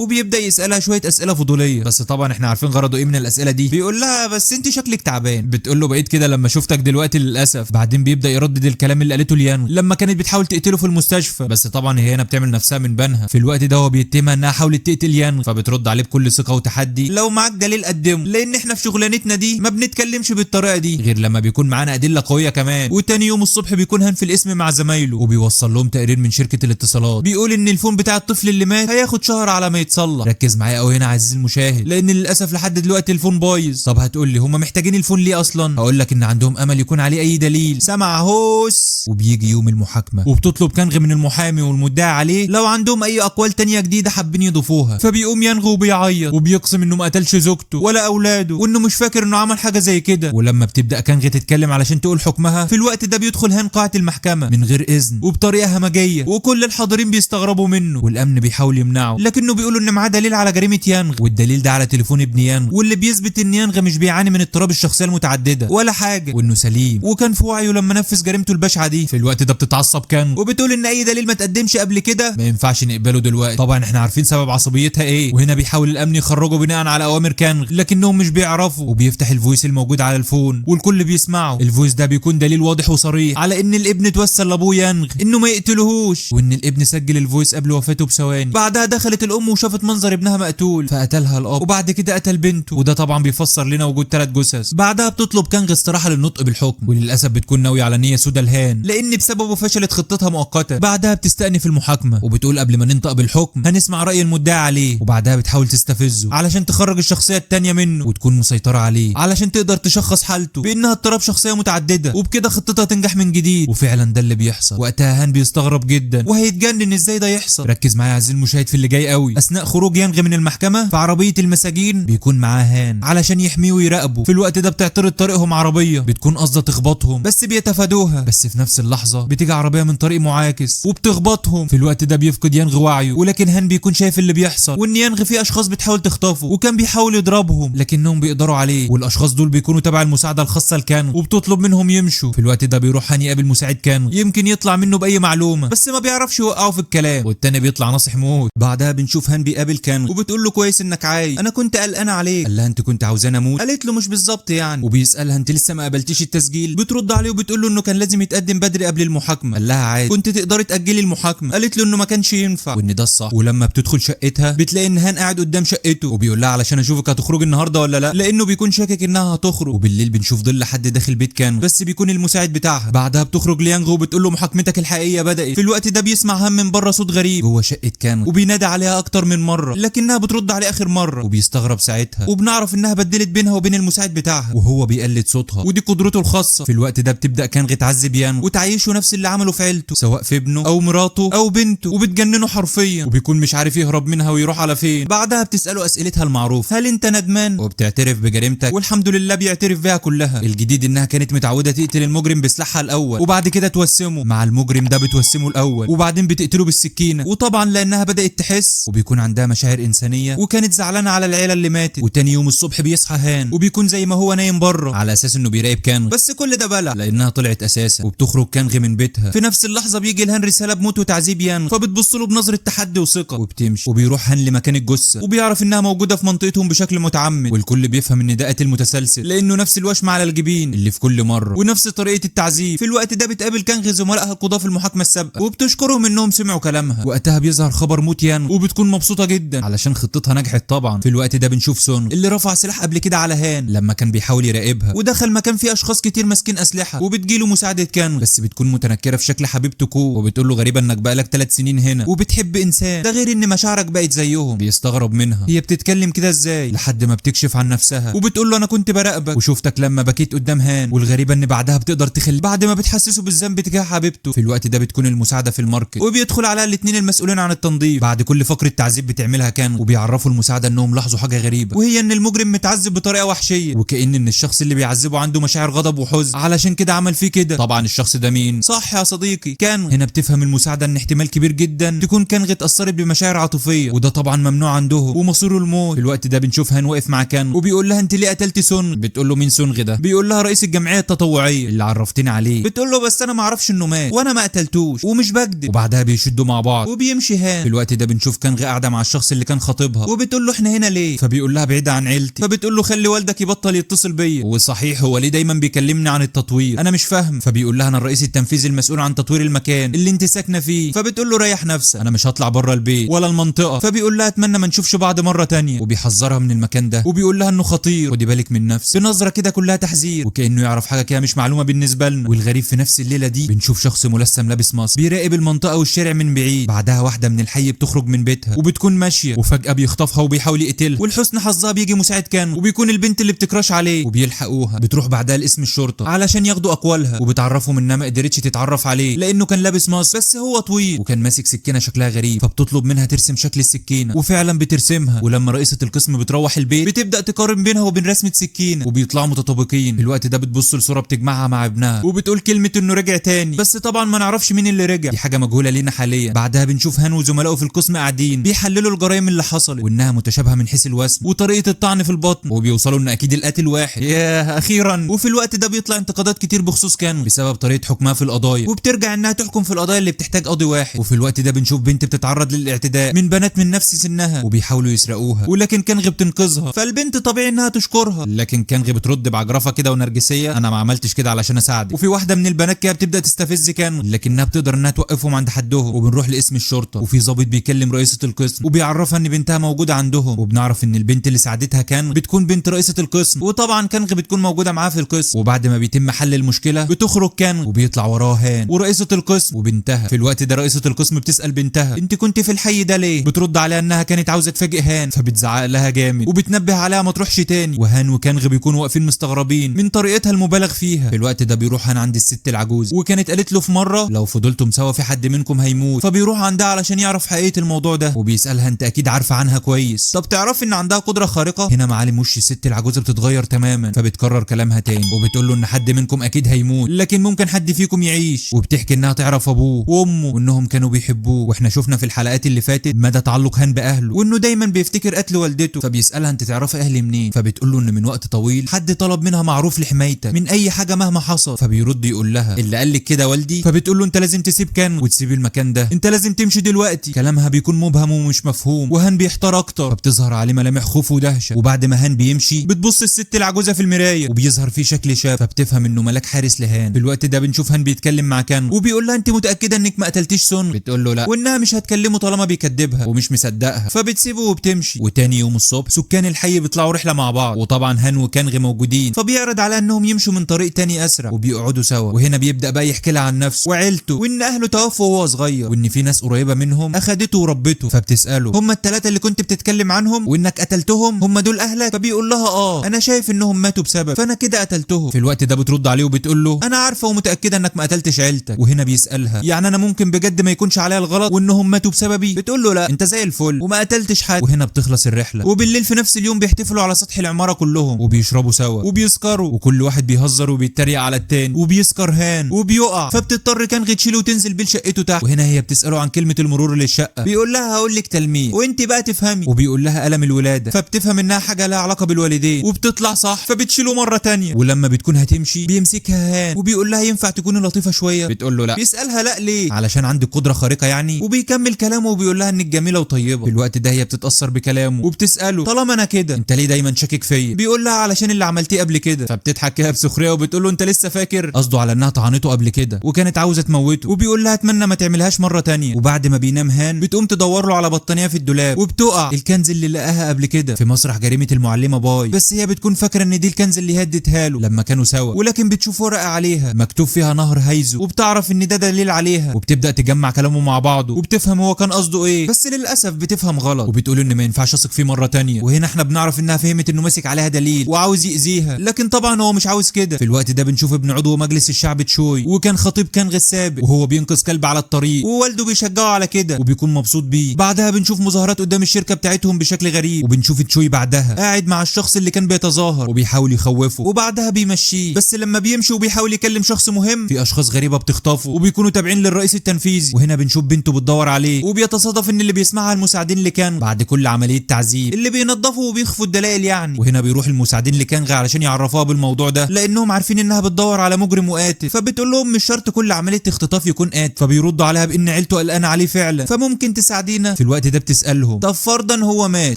وبيبدا يسالها شويه اسئله فضوليه بس طبعا احنا عارفين غرضه ايه من الاسئله دي. بيقول لها بس انت شكلك تعبان. بتقول له بقيت كده لما شفتك دلوقتي للاسف. بعدين بيبدا يردد الكلام اللي قالته ليانغ لما كانت بتحاول تقتله في المستشفى بس طبعا هي هنا بتعمل نفسها من بنها. في الوقت ده هو بيتهمها انها حاولت تقتل يانغ فبترد عليه بكل ثقه وتحدي لو معاك دليل قدمه لان احنا في شغلانتنا دي ما بنتكلمش بالطريقه دي غير لما بيكون معانا ومعانا ادله قويه كمان. وتاني يوم الصبح بيكون هان في القسم مع زمايله وبيوصل لهم تقرير من شركه الاتصالات بيقول ان الفون بتاع الطفل اللي مات هياخد شهر على ما يتصلح. ركز معايا قوي هنا عزيزي المشاهد لان للاسف لحد دلوقتي الفون بايظ. طب هتقول لي هم محتاجين الفون ليه اصلا؟ هقول لك ان عندهم امل يكون عليه اي دليل. سمع هوس. وبيجي يوم المحاكمه وبتطلب كنغ من المحامي والمدعي عليه لو عندهم اي اقوال تانية جديده حابين يضيفوها. فبيقوم ينغ وبيعيط وبيقسم انه ما قتلش زوجته ولا اولاده وانه مش فاكر انه عمل حاجه زي كده. ولما بتبدا كنغ تتكلم علشان تقول حكمها في الوقت ده بيدخل هان قاعه المحكمه من غير اذن وبطريقه همجيه وكل الحاضرين بيستغربوا منه والامن بيحاول يمنعه لكنه بيقولوا ان معاه دليل على جريمه يانغ والدليل ده على تليفون ابن يانغ واللي بيثبت ان يانغ مش بيعاني من اضطراب الشخصيه المتعدده ولا حاجه وانه سليم وكان في وعيه لما نفذ جريمته البشعه دي. في الوقت ده بتتعصب كنغ وبتقول ان اي دليل ما تقدمش قبل كده ما ينفعش نقبله دلوقتي. طبعا احنا عارفين سبب عصبيتها ايه وهنا بيحاول الامن يخرجه بناء على اوامر كنغ لكنهم مش بيعرفوا. وبيفتح الفويس الموجود على الفون والكل بيسمعه. الفويس ده بيكون دليل واضح وصريح على ان الابن توسل لابوه يانغ انه ما يقتلهوش وان الابن سجل الفويس قبل وفاته بثواني. بعدها دخلت الام وشافت منظر ابنها مقتول فقتلها الاب وبعد كده قتل بنته وده طبعا بيفسر لنا وجود 3 جثث. بعدها بتطلب كنغ استراحه للنطق بالحكم وللاسف بتكون ناويه على نيه سودا لهان لان بسببه فشلت خطتها مؤقتا. بعدها بتستأنف المحاكمه وبتقول قبل ما ننطق بالحكم هنسمع راي المدعي عليه وبعدها بتحاول تستفزه علشان تخرج الشخصيه التانيه منه وتكون مسيطره عليه علشان تقدر تشخص حالته بانها اضطراب شخصيه متعدده وبكده خطتها تنجح من جديد. وفعلا ده اللي بيحصل. وقتها هان بيستغرب جدا وهيتجنن ازاي ده يحصل. ركز معايا يا عزيزي المشاهد في اللي جاي قوي. اثناء خروج يانغ من المحكمه في عربيه المساجين بيكون معاه هان علشان يحميه ويراقبه. في الوقت ده بتعترض طريقهم عربيه بتكون قصده تخبطهم بس بيتفادوها. بس في نفس اللحظه بتيجي عربيه من طريق معاكس وبتخبطهم. في الوقت ده بيفقد يانغ وعيه ولكن هان بيكون شايف اللي بيحصل وان يانغ في اشخاص بتحاول تخطفه وكان بيحاول يضربهم لكنهم بيقدروا عليه والاشخاص دول بيكونوا تبع المساعده الخاصه لكانغ وبتطلب منهم يمشوا. في الوقت ده بيروح هان يقابل مساعد كانغ يمكن يطلع منه باي معلومه بس ما بيعرفش يوقعه في الكلام والتاني بيطلع ناصح موت. بعدها بنشوف هان بيقابل كانغ وبتقول له كويس انك عايش انا كنت قلقانه عليك. قال لها انت كنت عاوزاني اموت؟ قالت له مش بالظبط يعني. وبيسالها انت لسه ما قابلتيش التسجيل؟ بترد عليه وبتقول له انه كان لازم يتقدم بدري قبل المحاكمه. قال لها عادي كنت تقدري تاجلي المحاكمه. قالت له انه ما كانش ينفع وان ده الصح. ولما بتدخل شقتها بتلاقي ان هان قاعد قدام شقته وبيقول لها علشان اشوفك هتخرج النهارده ولا لا لانه بيكون شاكك انها هتخرج. وبالليل بنشوف ظل حد داخل بيت كانغ بس بيكون المساعد بتاعها. بعدها بتخرج ليانغ وبتقول له محاكمتك الحقيقيه بدات. في الوقت ده بيسمع هان من بره صوت غريب جوه شقه كانغ وبينادي عليها اكتر من مره لكنها بترد عليه اخر مره وبيستغرب ساعتها وبنعرف انها بدلت بينها وبين المساعد بتاعها وهو بيقلد صوتها ودي قدرته الخاصه. في الوقت ده بتبدا كانغ تعذب يانغ وتعيشه نفس اللي عمله في عيلته سواء في ابنه او مراته او بنته وبتجننه حرفيا وبيكون مش عارف يهرب منها ويروح على فين. بعدها بتساله اسئلتها المعروف هل انت ندمان وبتعترف بجريمتك والحمد لله بيعترف بيها كلها. الجديد انها كانت متعوده تقتل المجرم بسلاحها الاول وبعد كده توسمه مع المجرم ده بتوسمه الاول وبعدين بتقتله بالسكينه. وطبعا لانها بدات تحس وبيكون عندها مشاعر انسانيه وكانت زعلانه على العيله اللي ماتت. وتاني يوم الصبح بيصحى هان وبيكون زي ما هو نايم بره على اساس انه بيراقب كانغ بس كل ده بلع لانها طلعت اساسا. وبتخرج كانغ من بيتها. في نفس اللحظه بيجي لهان رساله بموت وتعذيب يانغ فبتبص له بنظره تحدي وثقه وبتمشي. وبيروح هان لمكان الجثه وبيعرف انها موجوده في منطقتهم بشكل متعمد والكل بيفهم ان ده قتل متسلسل لانه نفس الوشم على الجبين اللي في كل مره ونفس طريقه التعذيب. في الوقت ده بتقابل كانغ زملائها القضاه في المحاكمه السابقه وبتشكرهم انهم سمعوا كلامها. وقتها بيظهر خبر موت يانغ وبتكون مبسوطه جدا علشان خطتها نجحت طبعا. في الوقت ده بنشوف سونغ اللي رفع سلاح قبل كده على هان لما كان بيحاول يراقبها ودخل مكان فيه اشخاص كتير ماسكين اسلحه وبتجيله مساعده كانغ بس بتكون متنكره في شكل حبيبته كو وبتقول له غريبه انك بقالك 3 سنين هنا وبتحب انسان ده غير ان مشاعرك بقت زيهم. بيستغرب منها هي بتتكلم كده ازاي لحد ما بتكشف عن نفسها وبتقول له انا كنت براقبك وشفتك لما بكيت قدام هان والغريبه ان بعدها بتقدر تخلي بعد ما بتحسسه بالذنب تجاه حبيبته. في الوقت ده بتكون المساعده في الماركت وبيدخل عليها الاثنين المسؤولين عن التنظيف بعد كل فقره تعذيب بتعملها كانغ وبيعرفوا المساعده انهم لاحظوا حاجه غريبه وهي ان المجرم متعذب بطريقه وحشيه وكأن الشخص اللي بيعذبه عنده مشاعر غضب وحزن علشان كده عمل فيه كده. طبعا الشخص ده مين؟ صح يا صديقي كانغ. هنا بتفهم المساعده ان احتمال كبير جدا تكون كانغ اتاثرت بمشاعر عاطفيه وده طبعا ممنوع عندهم ومصيره الموت. في الوقت ده بنشوف هان واقف مع كانغ وبيقول لها انت ليه قتلتي سونغ؟ بتقول له مين سونغ ده؟ بيقول لها رئيس الجمعيه التطوعيه اللي عرفتني عليه. بتقول له بس انا ما اعرفش انه مات وانا ما قتلتوش ومش بكذب. وبعدها بيشدوا مع بعض وبيمشي هان. في الوقت ده بنشوف كانغ قاعده مع الشخص اللي كان خاطبها وبتقول له احنا هنا ليه؟ فبيقول لها بعيده عن عيلتي. فبتقول له خلي والدك يبطل يتصل بيا وصحيح هو ليه دايما بيكلمني عن التطوير انا مش فاهم. فبيقول لها انا الرئيس التنفيذي المسؤول عن تطوير المكان اللي انت ساكنه فيه. فبتقول له ريح نفسك انا مش هطلع بره البيت ولا المنطقه. فبيقول لها اتمنى ما نشوفش بعض مره تانية وبيحذرها من المكان ده وبيقول لها انه خطير ودي بالك من نفسك بنظره كده كلها تحذير وكانه يعرف حاجه كده مش معلومه بالنسبه لنا. والغريب في نفس الليله دي بنشوف شخص ملثم لابس ماسك بيراقب المنطقه والشارع من بعيد. بعدها واحده من الحي بتخرج من بيتها وبتكون ماشيه وفجاه بيخطفها وبيحاول يقتلها. ولحسن حظها بيجي مساعد كان وبيكون البنت اللي بتكراش عليه وبيلحقوها. بتروح بعدها لاسم الشرطه علشان ياخدوا اقوالها وبتعرفهم انها ما قدرتش تتعرف عليه لانه كان لابس ماسك بس هو طويل وكان ماسك سكينه شكلها غريب. فبتطلب منها ترسم شكل السكينه وفعلا بترسمها. ولما رئيسه القسم بتروح البيت بتبدا تقارن بينها وبين رسمه سكينه وبيطلعوا متطابقين. في الوقت ده بتبص لصوره بتجمعها مع ابنها وبتقول كلمه انه رجع تاني بس طبعا ما نعرفش مين اللي رجع، دي حاجه مجهوله لينا حاليا. بعدها بنشوف هان وزملائه في القسم قاعدين بيحللوا الجرائم اللي حصلت وانها متشابهه من حيث الوسم وطريقه الطعن في البطن وبيوصلوا ان اكيد القاتل واحد. ياه اخيرا. وفي الوقت ده بيطلع انتقادات كتير بخصوص كان بسبب طريقه حكمها في القضايا وبترجع انها تحكم في القضايا اللي بتحتاج قاضي واحد. وفي الوقت ده بنشوف بنت بتتعرض للاعتداء من بنات من نفس سنها وبيحاولوا يسرقوها ولكن كانغ بتنقذها. فالبنت طبيعي انها تشكرها لكن كانغ بترد بعجرفه كده ونرجسيه انا ما عملتش كده علشان اساعدك. وفي واحده من البنات كده بتبدا تستفز كانغ لكنها بتقدر انها توقفهم عند حدهم. وبنروح لاسم الشرطه وفي ضابط بيكلم رئيسه القسم وبيعرفها ان بنتها موجوده عندهم. وبنعرف ان البنت اللي ساعدتها كانغ بتكون بنت رئيسه القسم وطبعا كانغ بتكون موجوده معاها في القسم. وبعد ما بيتم حل المشكله بتخرج كانغ وبيطلع وراها هان ورئيسه القسم وبنتها. في الوقت ده رئيسه القسم بتسال بنتها انت كنت في الحي ده ليه؟ بترد عليها انها كانت عاوزه تفاجئ هان فبتزعق لها جامد وبتنبه عليها ما تروحش تاني. وهان وكانغ بيكونوا واقفين مستغربين من طريقتها المبالغ فيها. في الوقت ده بيروح هان عند الست العجوز وكانت قالت له في مره لو فضلتم سوا في حد منكم هيموت. فبيروح عندها علشان يعرف حقيقه الموضوع ده وبيسالها انت اكيد عارفه عنها كويس، طب تعرف ان عندها قدره خارقه؟ هنا معالم وش الست العجوزه بتتغير تماما فبتكرر كلامها تاني وبتقول له ان حد منكم اكيد هيموت لكن ممكن حد فيكم يعيش. وبتحكي انها تعرف ابوه وامه وانهم كانوا بيحبوه. واحنا شفنا في الحلقات اللي فاتت مدى تعلق هان باهله وانه دايما بيفتكر قتل والدته. فبيسالها انت تعرفي اهلي منين؟ فبتقول له ان من وقت طويل حد طلب منها معروف لحمايتك من اي حاجه مهما حصل. فبيرد يقول لها اللي قال لك كده والدي. فبتقول له انت لازم تسيب كان وتسيب المكان ده، انت لازم تمشي دلوقتي. كلامها بيكون مبهم ومش مفهوم وهان بيحتار اكتر فبتظهر عليه ملامح خوف ودهشه. وبعد ما هان بيمشي بتبص الست العجوزه في المرايه وبيظهر فيه شكل شاب فبتفهم انه ملاك حارس لهان. في الوقت ده بنشوف هان بيتكلم مع كان وبيقول لها انت متاكده انك ما قتلتيش سون؟ بتقول له لا وانها مش هتكلمه طالما بيكدبها ومش مصدقها. فبتسيبه وبتمشي. وتاني يوم الصبح سكان الحي بيطلعوا رحله مع بعض وطبعا هان وكانغ موجودين فبيعرض على انهم يمشوا من طريق تاني اسرع وبيقعدوا سوا. وهنا بيبدا بقى يحكي لها عن نفسه وعيلته وان اهله توفوا وهو صغير وان في ناس قريبه منهم اخدته وربته. فبتساله هم الثلاثه اللي كنت بتتكلم عنهم وانك قتلتهم هم دول اهلك؟ فبيقول لها انا شايف انهم ماتوا بسبب فانا كده قتلتهم. في الوقت ده بترد عليه وبتقول له انا عارفه ومتاكده انك ما قتلتش عيلتك. وهنا بيسالها يعني انا ممكن بجد ما يكونش عليا الغلط وانهم ماتوا بسببي؟ بتقول له لا انت زي الفل وما قتلتش حد. وهنا بتخلص الرحله وبالليل في نفس اليوم بيحتفلوا على سطح العماره كلهم وبيشربوا سوا وبيسكروا وكل واحد بيهزر وبيتريق على التاني وبيسكر هان وبيقع فبتضطر كانغ تشيله وتنزل بيه لشقته تحت. وهنا هي بتساله عن كلمه المرور للشقه بيقول لها هقول لك تلميذ وانت بقى تفهمي. وبيقول لها الم الولاده فبتفهم انها حاجه لها علاقه بالوالدين وبتطلع صح فبتشيله مره تانية. ولما بتكون هتمشي بيمسكها هان وبيقول لها ينفع تكوني لطيفه شويه؟ بتقول له لا. بيسالها لا ليه؟ علشان عندك قدره خارقه يعني؟ وبيكمل كلامه وبيقول لها انك جميله وطيبه. في الوقت ده هي بتتاثر بكلامه وبتساله طالما انا كده انت ليه دايما شاكك فيا؟ بيقول لها علشان اللي عملتيه قبل كده. فبتضحك كده بسخريه وبتقول له انت لسه فاكر؟ قصده على انها طعنته قبل كده وكانت عاوزه تموته. وبيقول لها اتمنى ما تعملهاش مره تانية. وبعد ما بينام هان بتقوم تدور له على بطانيه في الدولاب وبتقع الكنز اللي لقاها قبل كده في مسرح جريمه المعلمه باي. بس هي بتكون فاكره ان دي الكنز اللي هدتها له لما كانوا سوا ولكن بتشوف ورقه عليها مكتوب فيها نهر هايزو وبتعرف ان ده دليل عليها وبتبدا تجمع كلامه مع بعضه وبتفهم هو كان قصده ايه. بس للاسف بتفهم غلط وبتقول ان ما ينفعش اثق فيه مره تانية. وهنا احنا بنعرف انها فهمت انه ماسك عليها دليل وعاوز يأذيها لكن طبعا هو مش عاوز كده. في الوقت ده بنشوف ابن عضو مجلس الشعب تشوي وكان خطيب كانغ السابق وهو بينقذ كلب على الطريق ووالده بيشجعه على كده وبيكون مبسوط بيه. بعدها بنشوف مظاهرات قدام الشركه بتاعتهم بشكل غريب وبنشوف تشوي بعدها قاعد مع الشخص اللي كان بيتظاهر وبيحاول يخوفه وبعدها بيمشيه. بس لما بيمشي وبيحاول يكلم شخص مهم في اشخاص غريبه بتخطفه وبيكونوا تابعين للرئيس التنفيذي. وهنا بنشوف بنته بتدور عليه وبيتصادف ان اللي بيسمعها المساعدين لكانغ بعد كل عمليه تعذيب اللي بينظفوا وبيخفوا الدلائل يعني. وهنا بيروح المساعدين لكانغ علشان يعرفوها بالموضوع ده لانهم عارفين انها بتدور على مجرم وقاتل. فبتقول لهم مش شرط كل عمليه اختطاف يكون قاتل. فبيردوا عليها بان عيلته قلقانه عليه فعلا فممكن تساعدينا. في الوقت ده بتسالهم طب فرضا هو مات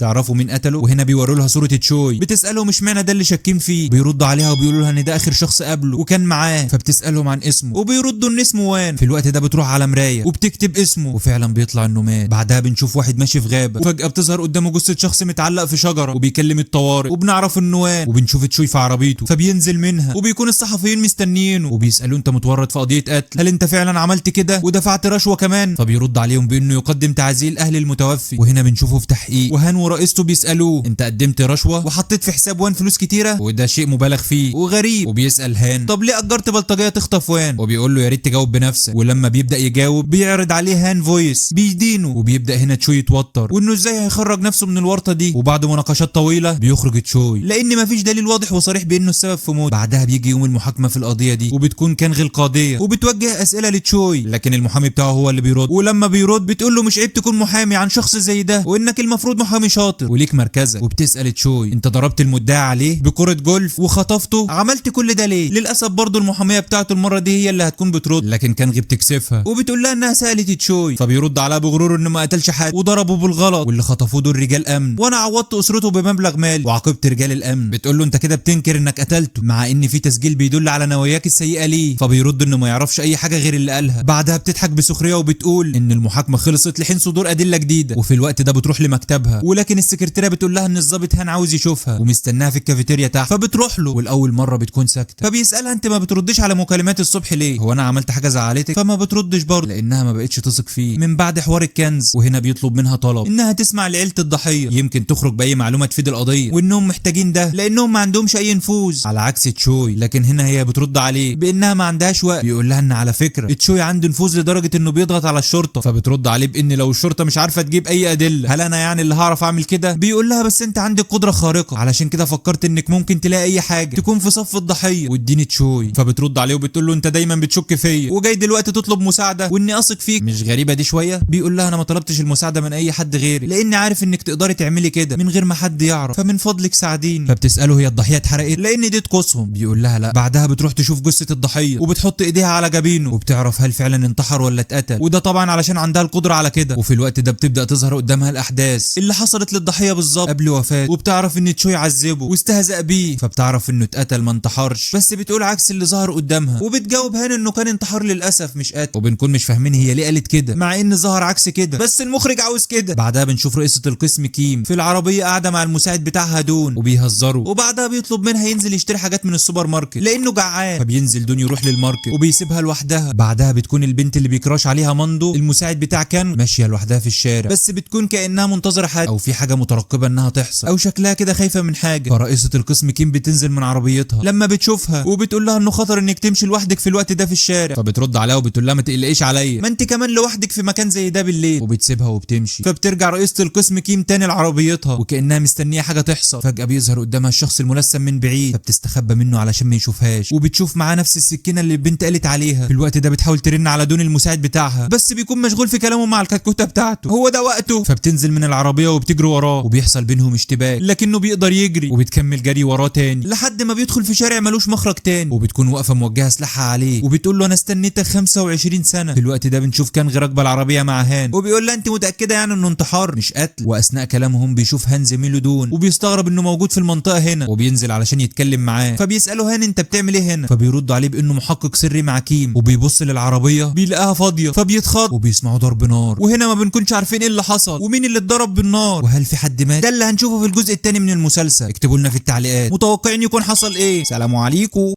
تعرفوا مين قتله؟ وهنا بيوروا لها صوره تشوي بتسالهم اشمعنى ده اللي شاكين فيه؟ بيردوا عليها وبيقولوا لها ان ده اخر شخص قابله وكان معاه. فبتسالهم عن اسمه وبيردوا ان اسمه وان. في الوقت ده بتروح على مرايه وبتكتب اسمه وفعلا بيطلع انه مات. بعدها بنشوف واحد ماشي في غابه وفجاه بتظهر قدامه جثه شخص متعلق في شجره وبيكلم الطوارئ وبنعرف انه وان. وبنشوف تشوي في عربيته فبينزل منها، وبيكون الصحفيين مستنيينه وبيسالوه انت متورط في قضيه قتل، هل انت فعلا عملت كده ودفعت رشوه كمان؟ فبيرد عليهم بانه يقدم تعزيه لاهل المتوفي. وهنا بنشوفه في تحقيق وهان ورئيسته بيسالوه انت قدمت رشوه وحطيت في حساب وان فلوس كتيره، وده شيء مبالغ فيه وغريب. وبيسال هان طب ليه اجرت بلطجيه تخطف وان؟ وبيقول له يا ريت تجاوب بنفسك. ولما بيبدا يجاوب بيعرض عليه هان فويس بيدينه، وبيبدا هنا تشوي يتوتر وانه ازاي هيخرج نفسه من الورطه دي. وبعد مناقشات طويله بيخرج تشوي لان مفيش دليل واضح وصريح بانه السبب في موت. بعدها بيجي يوم المحاكمه في القضيه دي، وبتكون كانغي القاضيه وبتوجه اسئله لتشوي، لكن المحامي بتاعه هو اللي بيرد. ولما بيرد بتقول له مش عيب تكون محامي عن شخص زي ده، وانك المفروض محامي شاطر وليك مركزك. وبتسال تشوي انت ضربت المدعي عليه بكره جولف وخطفته، عملت كل ده ليه؟ للاسف برضه المحاميه بتاعته المره دي هي اللي هتكون بترد، لكن كانغي بتكسفها وبتقول لها انها سالت تشوي. فبيرد عليها بغرور انه ما قتلش حد وضربه بالغلط، واللي خطفوه دول رجال امن وانا عوضت اسرته بمبلغ مال وعاقبت رجال الامن. بتقول له انت كده بتنكر انك قتلته مع ان في تسجيل بيدل على نواياك السيئه ليه. فبيرد انه ما يعرفش اي حاجه غير اللي قالها. بعدها بتضحك بسخريه وبتقول ان المحاكمه خلصت لحين صدور ادله جديده. وفي الوقت ده بتروح لمكتبها، ولكن السكرتيره بتقول لها ان الضابط هان عاوز يشوفها ومستناها في الكافيتيريا تحت. فبتروح له والاول مره بتكون ساكته، فبيسالها انت ما بتردش على مكالمات الصبح ليه؟ هو انا عملت حاجه زعلتك؟ فما بتردش برضه لانها ما بقتش تثق فيه من بعد حوار الكنز. وهنا بيطلب منها طلب انها تسمع لعيله الضحيه يمكن تخرج باي معلومه تفيد القضيه، وانهم محتاجين ده لانهم ما عندهمش اي نفوذ على عكس تشوي. لكن هنا هي بترد عليه بانها ما عندهاش وقت. بيقول لها ان على فكره تشوي عنده نفوذ لدرجه انه بيضغط على الشرطه. فبترد عليه بان لو الشرطه مش عارفه تجيب اي ادله هل انا يعني اللي هعرف اعمل كده؟ بيقول لها بس انت عندك قدره خارقه، علشان كده فكرت انك ممكن تلاقي اي حاجه تكون في صف الضحيه واديني تشوي. فبترد عليه وبتقول له انت دايما بتشك فيا وجاي دلوقتي تطلب مساعده واني اثق فيك، مش غريبه دي شويه؟ بيقول لها انا ما طلبتش المساعده من اي حد غيري لاني عارف انك تقدري تعملي كده من غير ما حد يعرف، فمن فضلك ساعديني. فبتساله هي الضحيه اتحرقت لان دي تقصهم؟ بيقول لها لا. بعدها بتروح تشوف جثه الضحيه وبتحط ايديها على جبينه وبتعرف هل فعلا انتحر ولا اتقتل، وده طبعا علشان عندها القدره على كده. وفي الوقت ده بتبدا تظهر قدامها الاحداث اللي حصلت للضحيه بالظبط قبل وفاته، وبتعرف ان تشوي عذبه واستهزأ بيه، فبتعرف انه اتقتل ما انتحرش، بس بتقول عكس اللي ظهر قدامها. وبتجاوب هان انه كان انتحار للاسف مش قتل، وبنكون مش فاهمين هي ليه قالت كده مع ان ظهر عكس كده، بس المخرج عاوز كده. بعدها بنشوف رئيسة القسم كيم في العربيه قاعده مع المساعد بتاعها دون وبيهزروا، وبعدها بيطلب منها ينزل يشتري حاجات من السوبر ماركت لانه جعان. فبينزل دون يروح للماركت وبيسيبها لوحدها. بعدها بتكون البنت اللي بيكراش عليها ماندو المساعد بتاع كان ماشيه لوحدها في الشارع، بس بتكون كانها منتظره حد او في حاجه مترقبه انها تحصل او شكلها كده خايفه من حاجه. فرئيسة القسم كيم بتنزل من عربيتها لما بتشوفها وبتقول لها انه خطر انك تمشي لوحدك في الوقت ده في الشارع. فبترد عليها وبتقول لها ما تقلقيش عليا، ما انت كمان لوحدك في مكان زي ده بالليل. وبتسيبها وبتمشي. فبترجع رئيسة القسم كيم تاني لعربيتها وكانها مستنيه حاجه تحصل. فجاه بيظهر قدامها الشخص الملثم من بعيد، فبتستخبى منه علشان ما يشوفهاش، وبتشوف معاه نفس السكينه اللي البنت قالت عليها. في الوقت ده بتحاول ترن على دون المساعد بتاعها بس بيكون مشغول في كلامه مع الكتكوته بتاعته، هو ده وقته. فبتنزل من العربيه وبتجري وراه وبيحصل بينهم اشتباك لكنه بيقدر يجري، وبتكمل جري وراه تاني لحد ما بيدخل في شارع ملوش مخرج تاني، وبتكون واقفه موجهه سلاحها عليه وبتقول له انا استنيتك 25 سنه. في الوقت ده بنشوف كانغي راكبه العربيه مع هان وبيقول لها انت متاكده يعني انه انتحار مش قتل؟ واثناء كلامهم بيشوف هان زميله دون وبيستغرب انه موجود في المنطقه هنا، وبينزل علشان يتكلم معاه. فبيساله هان انت بتعمل ايه هنا؟ فبيرد عليه بانه محقق سري مع كيم، وبيبص للعربيه بيلاقيها فاضيه فبيتخض وبيسمعوا ضرب نار. وهنا ما بنكونش عارفين ايه اللي حصل ومين اللي اتضرب بالنار وهل في حد مات. ده اللي هنشوفه في الجزء الثاني من المسلسل. اكتبوا لنا في التعليقات متوقعين يكون حصل ايه. سلام عليكم.